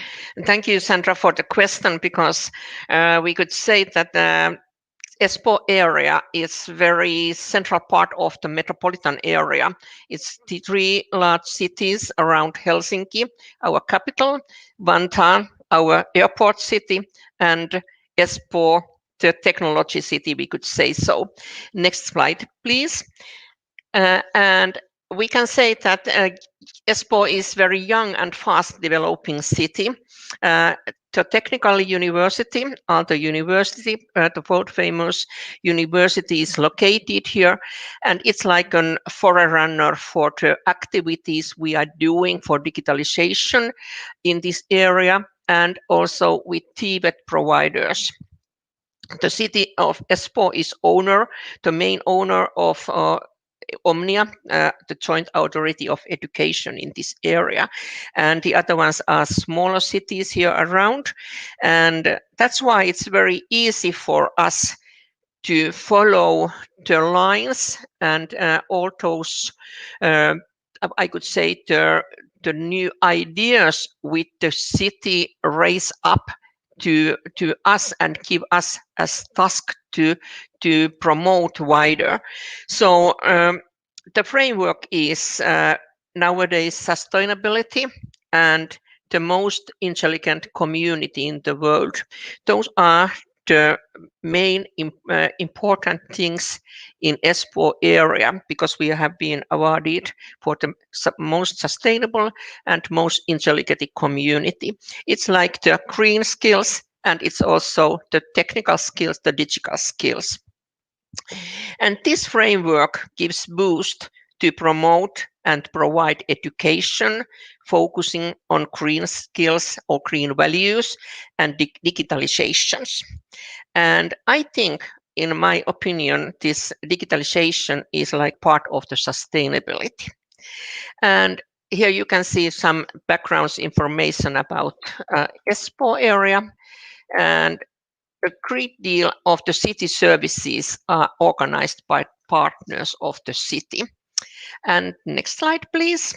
thank you, Sandra, for the question, because we could say that the Espoo area is very central part of the metropolitan area. It's the 3 large cities around Helsinki, our capital, Vantaa, our airport city, and Espoo, the technology city, we could say so. Next slide, please. And we can say that Espoo is very young and fast developing city. The technical university, the world famous university, is located here, and it's like a forerunner for the activities we are doing for digitalization in this area, and also with TVET providers. The city of Espoo is the main owner of Omnia, the Joint Authority of Education in this area, and the other ones are smaller cities here around, and that's why it's very easy for us to follow the lines and all those, I could say, the new ideas with the city raise up to us and give us as task to promote wider. So the framework is nowadays sustainability and the most intelligent community in the world. Those are the main important things in Espoo area, because we have been awarded for the most sustainable and most intelligent community. It's like the green skills, and it's also the technical skills, the digital skills. And this framework gives boost to promote and provide education focusing on green skills or green values and digitalizations. And I think, in my opinion, this digitalization is like part of the sustainability. And here you can see some background information about Espoo area, and a great deal of the city services are organized by partners of the city. And next slide, please.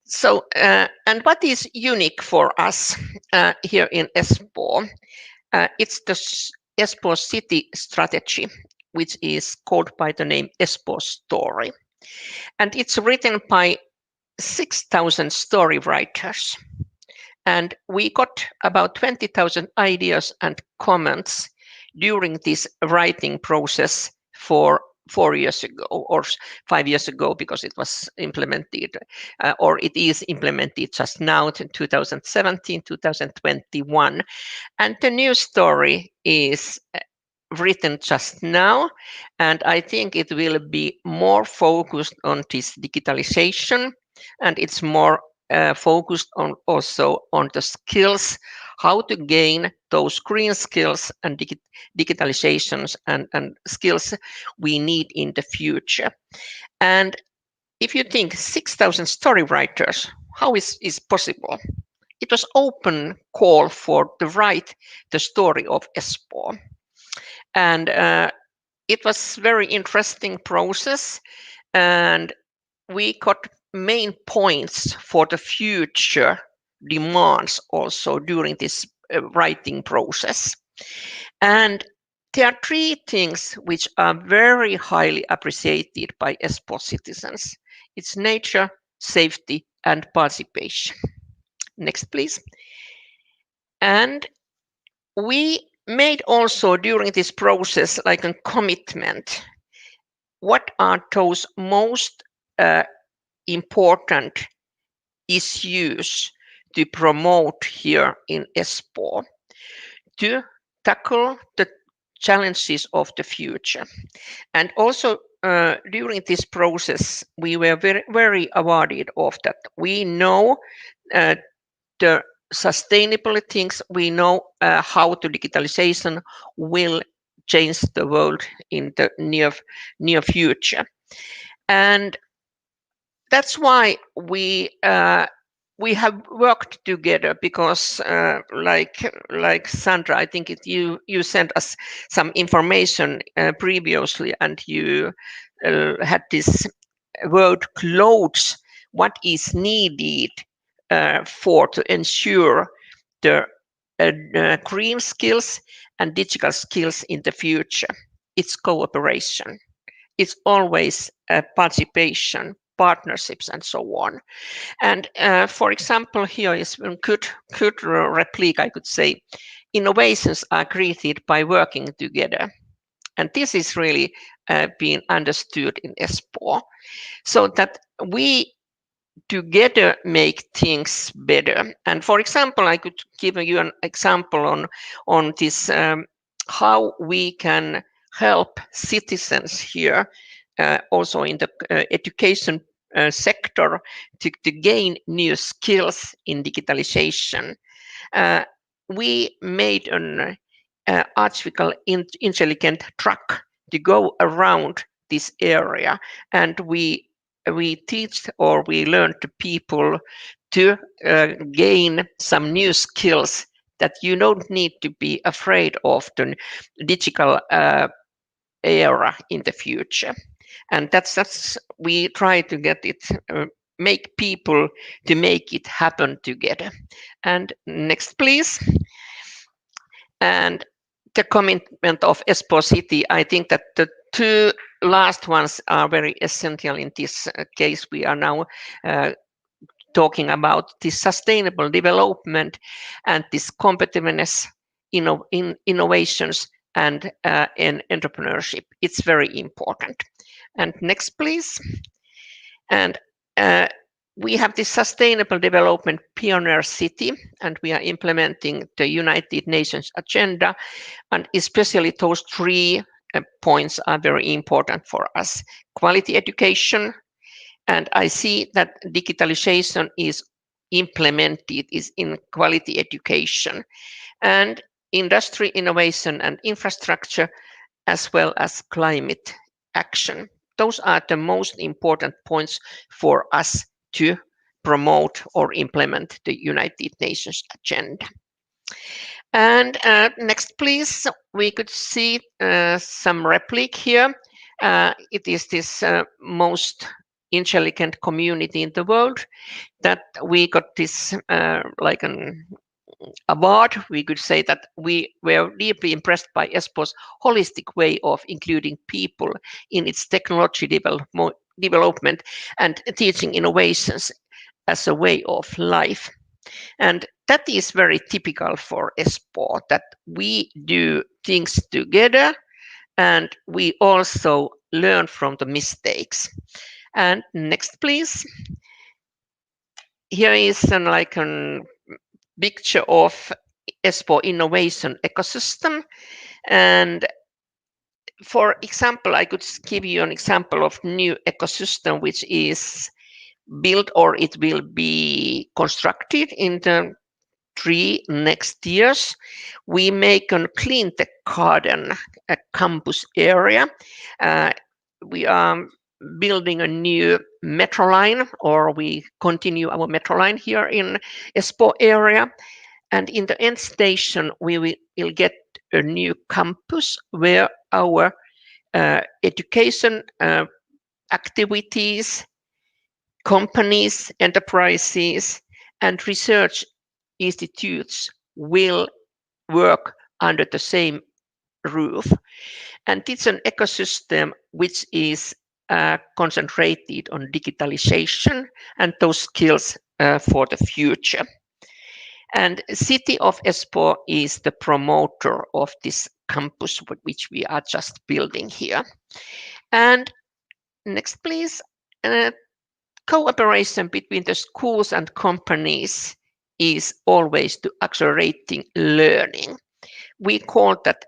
So, and what is unique for us here in Espoo? It's the Espoo city strategy, which is called by the name Espoo Story. And it's written by 6,000 story writers. And we got about 20,000 ideas and comments during this writing process for 4 years ago or 5 years ago, because it was implemented or it is implemented just now in 2017, 2021. And the new story is written just now, and I think it will be more focused on this digitalization, and it's more focused on also on the skills, how to gain those green skills and digitalizations and skills we need in the future. And if you think 6,000 story writers, how is possible? It was open call for to write the story of Espoo. And it was very interesting process, and we got main points for the future demands also during this writing process. And there are 3 things which are very highly appreciated by Espoo citizens. It's nature, safety, and participation. Next, please. And we made also during this process like a commitment. What are those most important issues to promote here in Espoo to tackle the challenges of the future? And also during this process, we were very awarded of that. We know the sustainable things. We know how the digitalization will change the world in the near future, and that's why we have worked together, because like Sandra, I think you sent us some information previously, and you had this word clothes, what is needed for to ensure the green skills and digital skills in the future. It's cooperation. It's always participation, partnerships, and so on. And for example, here is a good replique, I could say. Innovations are created by working together. And this is really being understood in Espoo. So that we together make things better. And for example, I could give you an example on this, how we can help citizens here, also in the education sector, to gain new skills in digitalization. We made an artificial intelligent truck to go around this area, and we teach, or we learn to people to gain some new skills, that you don't need to be afraid of the digital era in the future. And that's we try to get it, make people to make it happen together. And next, please. And the commitment of Espoo City, I think that the 2 last ones are very essential in this case. We are now talking about this sustainable development and this competitiveness, in innovations and in entrepreneurship. It's very important. And next, please. And we have this Sustainable Development Pioneer City, and we are implementing the United Nations agenda, and especially those 3 points are very important for us. Quality education, and I see that digitalization is implemented is in quality education, and industry, innovation, and infrastructure, as well as climate action. Those are the most important points for us to promote or implement the United Nations agenda. And next, please. We could see some replique here. It is this most intelligent community in the world that we got this like an award. We could say that we were deeply impressed by Espoo's holistic way of including people in its technology development and teaching innovations as a way of life. And that is very typical for Espoo, that we do things together and we also learn from the mistakes. And next, please. Here is like a picture of Espoo innovation ecosystem. And for example, I could give you an example of new ecosystem which is built or it will be constructed in the 3 next years. We make a clean tech garden, a campus area. We are building a new metro line, or we continue our metro line here in Espoo area. And in the end station, we will get a new campus where our education activities, companies, enterprises, and research institutes will work under the same roof. And it's an ecosystem which is concentrated on digitalization and those skills for the future. And City of Espoo is the promoter of this campus, which we are just building here. And next, please. Cooperation between the schools and companies is always to accelerating learning. We call that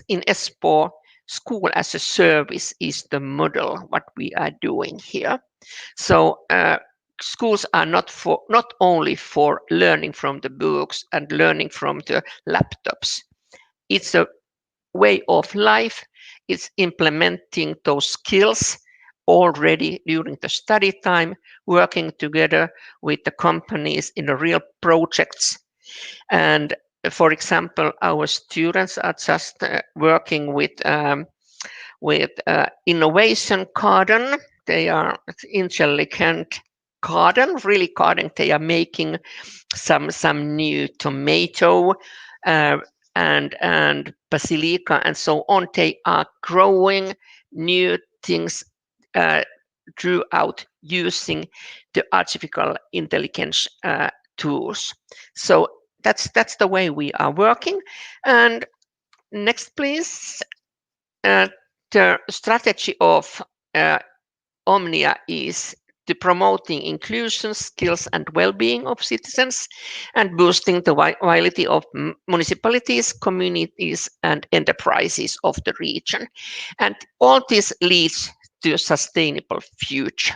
in Espoo, school as a service is the model what we are doing here. So schools are not only for learning from the books and learning from the laptops. It's a way of life. It's implementing those skills already during the study time, working together with the companies in the real projects. And for example, our students are just working with innovation garden. They are intelligent garden, really garden. They are making some new tomato and basilica and so on. They are growing new things throughout using the artificial intelligence tools. So that's the way we are working. And next, please. The strategy of Omnia is to promoting inclusion, skills, and well-being of citizens, and boosting the vitality of municipalities, communities, and enterprises of the region. And all this leads to a sustainable future.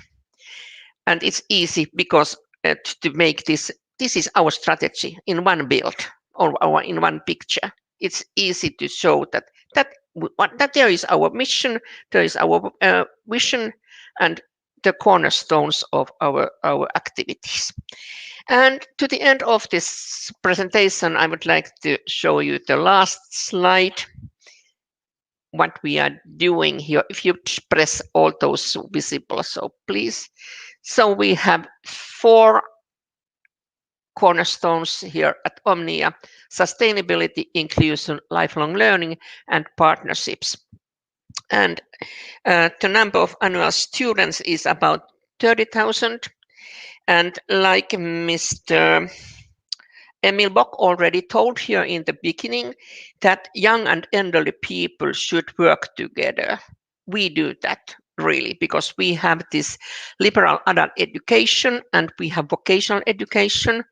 And it's easy because to make this is our strategy in one build or in one picture. It's easy to show that there is our mission, there is our vision, and the cornerstones of our activities. And to the end of this presentation, I would like to show you the last slide. What we are doing here, if you press all those visible, so please. So we have 4 cornerstones here at Omnia: sustainability, inclusion, lifelong learning, and partnerships. And the number of annual students is about 30,000. And like Mr. Emil Bock already told here in the beginning, that young and elderly people should work together. We do that really because we have this liberal adult education and we have vocational education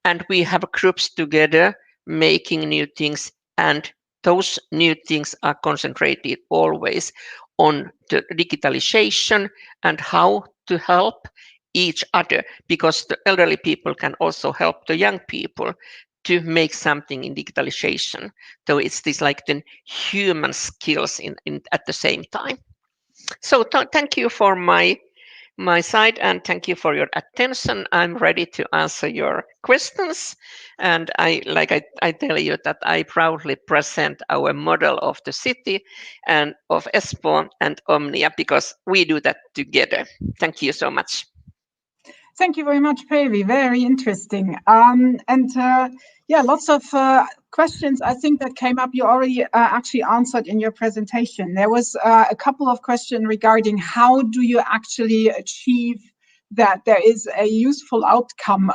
and we have groups together making new things, and those new things are concentrated always on the digitalization and how to help each other, because the elderly people can also help the young people to make something in digitalization. So it's this like the human skills at the same time. So thank you for my side, and thank you for your attention. I'm ready to answer your questions. And I tell you that I proudly present our model of the city and of Espoo and Omnia, because we do that together. Thank you so much. Thank you very much, Päivi. Very interesting. Yeah, lots of questions I think that came up. You already actually answered in your presentation. There was a couple of questions regarding how do you actually achieve that there is a useful outcome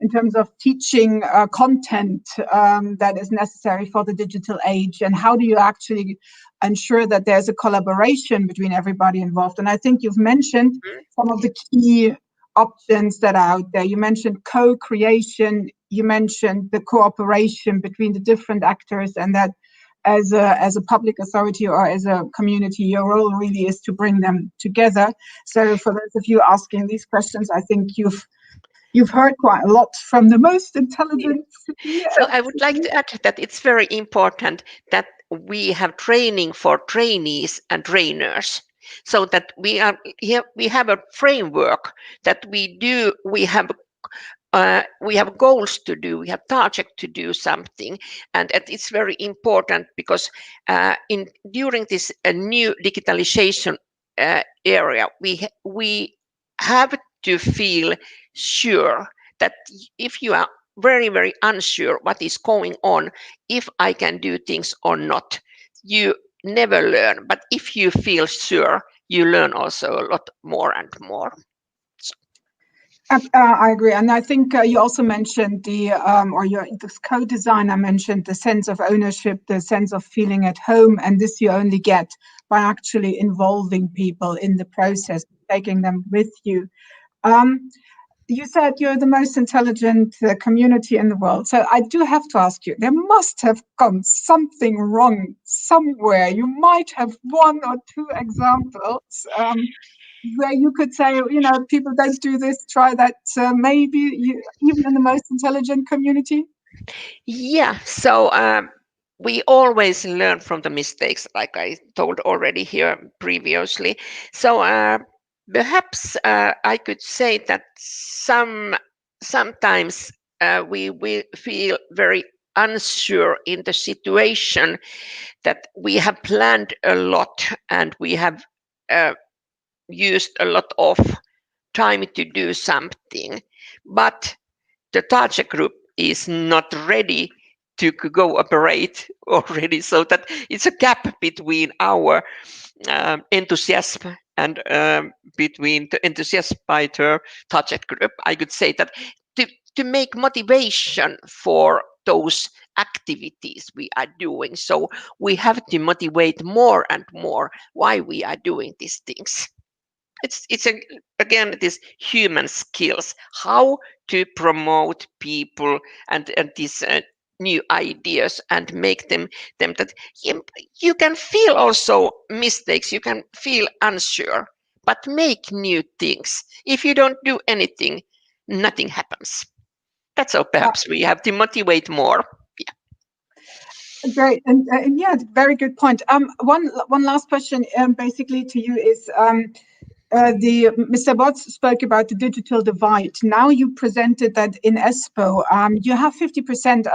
in terms of teaching content that is necessary for the digital age, and how do you actually ensure that there's a collaboration between everybody involved? And I think you've mentioned some of the key options that are out there. You mentioned co-creation, you mentioned the cooperation between the different actors, and that as a public authority or as a community, your role really is to bring them together. So for those of you asking these questions, I think you've heard quite a lot from the most intelligent. So I would like to add that it's very important that we have training for trainees and trainers, so that we have a framework that we have goals to do, we have targets to do something, and it's very important because during this new digitalization area, we have to feel sure that if you are very, very unsure what is going on, if I can do things or not, you never learn. But if you feel sure, you learn also a lot more and more. I agree, and I think you also mentioned this co-designer mentioned the sense of ownership, the sense of feeling at home, and this you only get by actually involving people in the process, taking them with you. You said you're the most intelligent community in the world, so I do have to ask you, there must have gone something wrong somewhere. You might have one or two examples where you could say, people don't do this, try that, maybe even in the most intelligent community? Yeah, so we always learn from the mistakes, like I told already here previously. So perhaps I could say that sometimes we feel very unsure in the situation, that we have planned a lot and we have used a lot of time to do something, but the target group is not ready to cooperate already, so that it's a gap between our enthusiasm and between the enthusiasm by the target group. I could say that to make motivation for those activities we are doing, so we have to motivate more and more why we are doing these things. It's again this human skills, how to promote people and these new ideas and make them that you can feel also mistakes, you can feel unsure, but make new things. If you don't do anything, nothing happens. That's how perhaps we have to motivate more. Great, and yeah, very good point. One last question, basically to you is. Mr. Botts spoke about the digital divide. Now you presented that in Espoo, you have 50%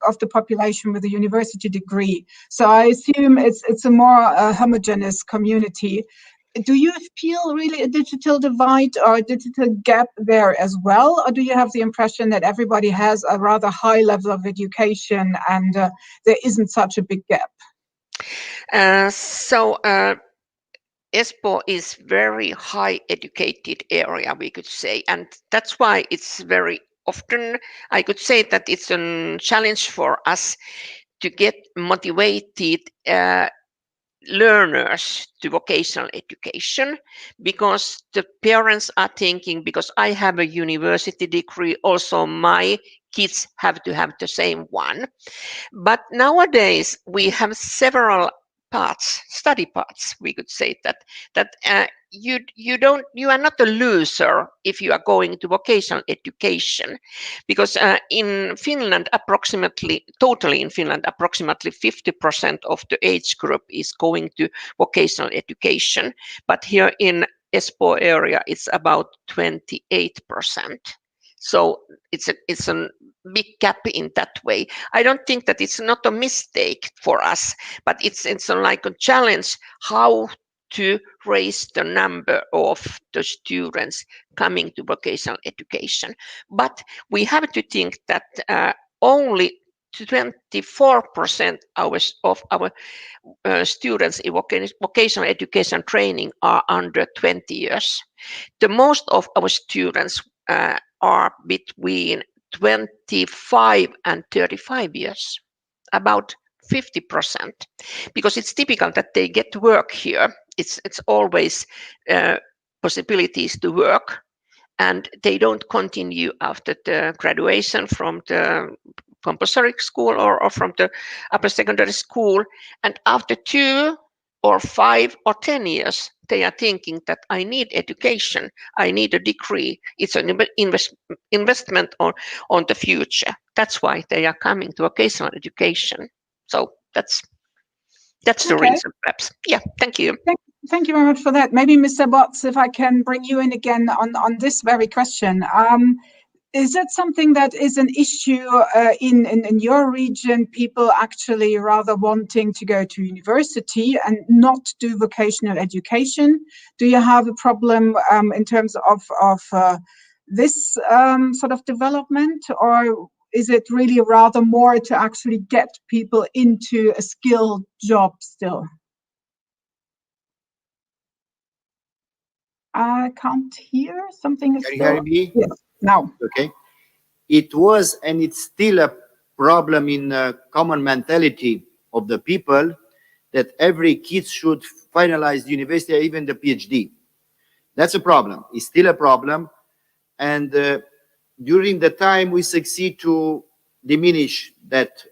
of the population with a university degree. So I assume it's a more homogeneous community. Do you feel really a digital divide or a digital gap there as well? Or do you have the impression that everybody has a rather high level of education and there isn't such a big gap? Espoo is very high educated area, we could say, and that's why it's very often, I could say that it's a challenge for us to get motivated learners to vocational education, because the parents are thinking, because I have a university degree, also my kids have to have the same one. But nowadays we have several study paths, we could say that you are not a loser if you are going to vocational education, because in Finland, approximately 50% of the age group is going to vocational education, but here in Espoo area it's about 28%. So it's a big gap in that way. I don't think that it's not a mistake for us, but it's like a challenge how to raise the number of the students coming to vocational education. But we have to think that only 24% of our students in vocational education training are under 20 years. The most of our students are between 25 and 35 years, about 50%, because it's typical that they get work here. It's always possibilities to work, and they don't continue after the graduation from the compulsory school or from the upper secondary school. And after 2 or 5 or 10 years, they are thinking that I need education, I need a degree. It's an investment on the future. That's why they are coming to vocational education. So that's the reason, perhaps. Yeah, thank you. Thank you very much for that. Maybe Mr. Botts, if I can bring you in again on this very question. Is it something that is an issue in your region, people actually rather wanting to go to university and not do vocational education? Do you have a problem in terms of this sort of development, or is it really rather more to actually get people into a skilled job still? I can't hear. Something is Can you still... hear me? Yes, now. Okay. It was, and it's still a problem in common mentality of the people that every kid should finalize the university or even the PhD. That's a problem. It's still a problem. And during the time we succeed to diminish that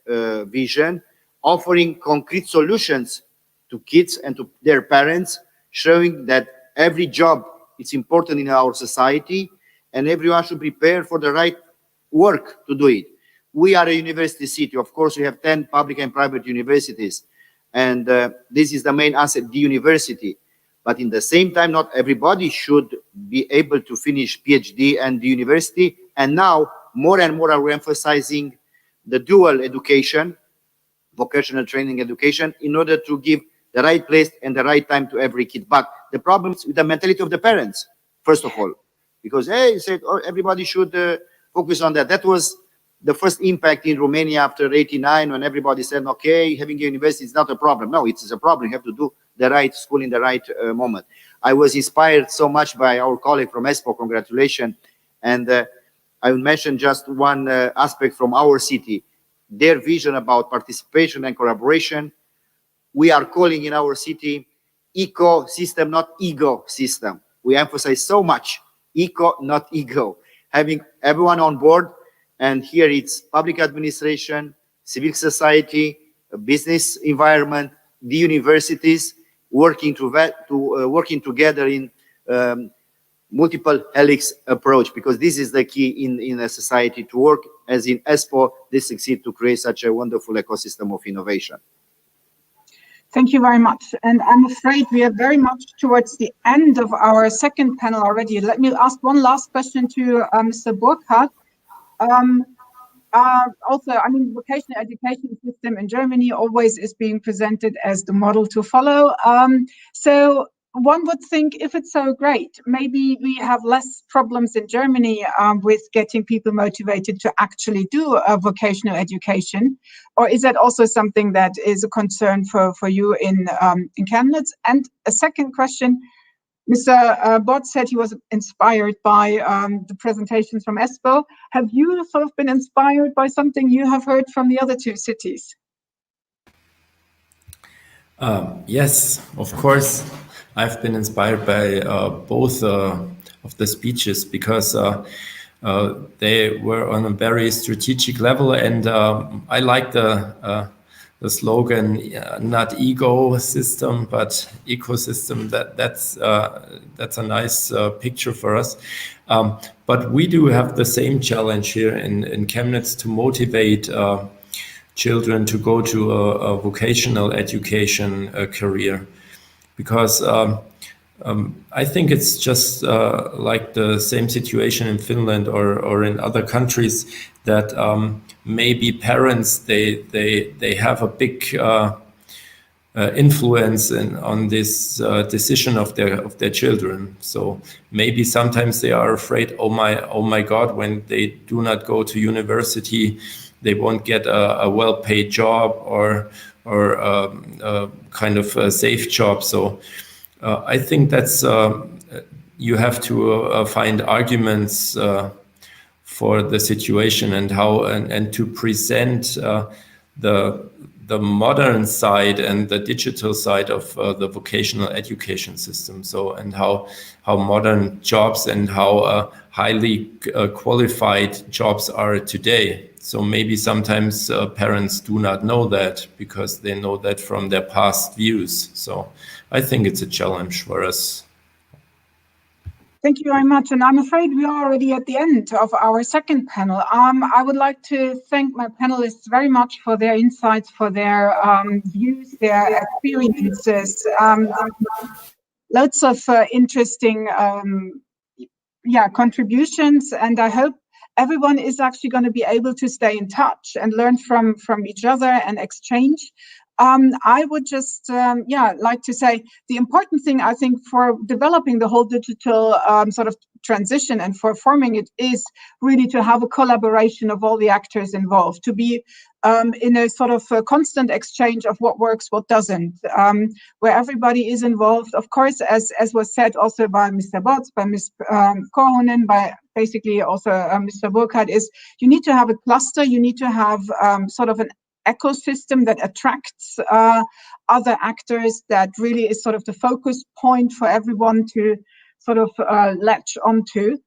vision, offering concrete solutions to kids and to their parents, showing that every job is important in our society and everyone should prepare for the right work to do it. We are a university city. Of course, we have 10 public and private universities. And this is the main asset, the university. But in the same time, not everybody should be able to finish PhD and the university. And now, more and more, are emphasizing the dual education, vocational training education, in order to give the right place and the right time to every kid. But the problems with the mentality of the parents, first of all, because hey, said everybody should focus on that. That was the first impact in Romania after '89, when everybody said, okay, having a university is not a problem. No, it is a problem. You have to do the right school in the right moment. I was inspired so much by our colleague from ESPO, congratulations. And I will mention just one aspect from our city, their vision about participation and collaboration. We are calling in our city ecosystem, not ego system. We emphasize so much eco, not ego, having everyone on board. And here it's public administration, civil society, business environment, the universities working working together in multiple helix approach, because this is the key in a society to work as in ESPO. They succeed to create such a wonderful ecosystem of innovation. Thank you very much. And I'm afraid we are very much towards the end of our second panel already. Let me ask one last question to Mr. Burkhardt. Also, I mean, vocational education system in Germany always is being presented as the model to follow. So one would think, if it's so great, maybe we have less problems in Germany with getting people motivated to actually do vocational education. Or is that also something that is a concern for you in Chemnitz? And a second question, Mr. Bott said he was inspired by the presentations from ESPO. Have you sort of been inspired by something you have heard from the other two cities? Yes, of course. I've been inspired by both of the speeches, because they were on a very strategic level, and I like the slogan, not ego system, but ecosystem. That's a nice picture for us. But we do have the same challenge here in Chemnitz to motivate children to go to a vocational education career, because I think it's just like the same situation in Finland or in other countries, that maybe parents they have a big influence on this decision of their children. So maybe sometimes they are afraid, oh my God, when they do not go to university, they won't get a well-paid job or kind of a safe job. So I think that's you have to find arguments for the situation and how and to present the modern side and the digital side of the vocational education system. So, and how modern jobs and how highly qualified jobs are today. So maybe sometimes parents do not know that because they know that from their past views. So I think it's a challenge for us. Thank you very much. And I'm afraid we are already at the end of our second panel. I would like to thank my panelists very much for their insights, for their views, their experiences. Lots of interesting contributions. And I hope everyone is actually going to be able to stay in touch and learn from each other and exchange. I would just like to say the important thing, I think, for developing the whole digital sort of transition and for forming it is really to have a collaboration of all the actors involved, to be in a sort of a constant exchange of what works, what doesn't, where everybody is involved. Of course, as was said also by Mr. Botz, by Ms. Korhonen, by basically also Mr. Burkhardt, is you need to have a cluster, you need to have sort of an ecosystem that attracts other actors, that really is sort of the focus point for everyone to sort of latch onto.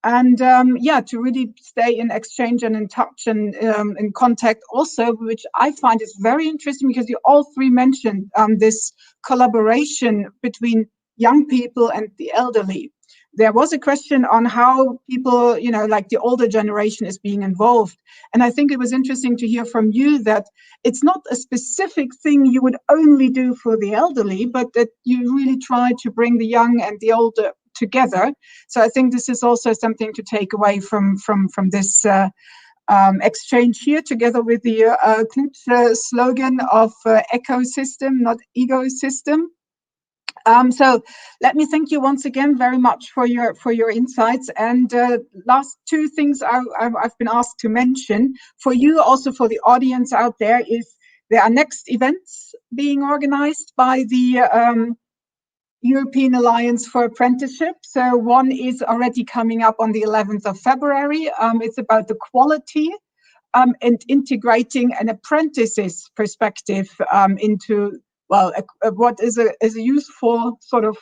And to really stay in exchange and in touch and in contact also, which I find is very interesting because you all three mentioned this collaboration between young people and the elderly. There was a question on how people, like the older generation is being involved. And I think it was interesting to hear from you that it's not a specific thing you would only do for the elderly, but that you really try to bring the young and the older together. So I think this is also something to take away from this exchange here, together with the Knut slogan of ecosystem, not ecosystem. So let me thank you once again very much for your insights. And last two things I've been asked to mention for you, also for the audience out there, is there are next events being organized by the European Alliance for Apprenticeships. So one is already coming up on the 11th of February. It's about the quality and integrating an apprentice's perspective into what is a useful sort of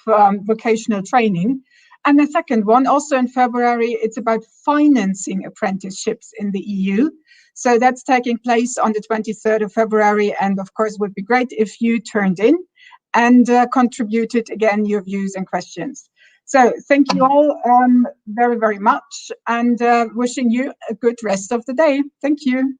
vocational training. And the second one, also in February, it's about financing apprenticeships in the EU. So that's taking place on the 23rd of February. And of course, it would be great if you turned in and contributed again your views and questions. So thank you all very, very much, and wishing you a good rest of the day. Thank you.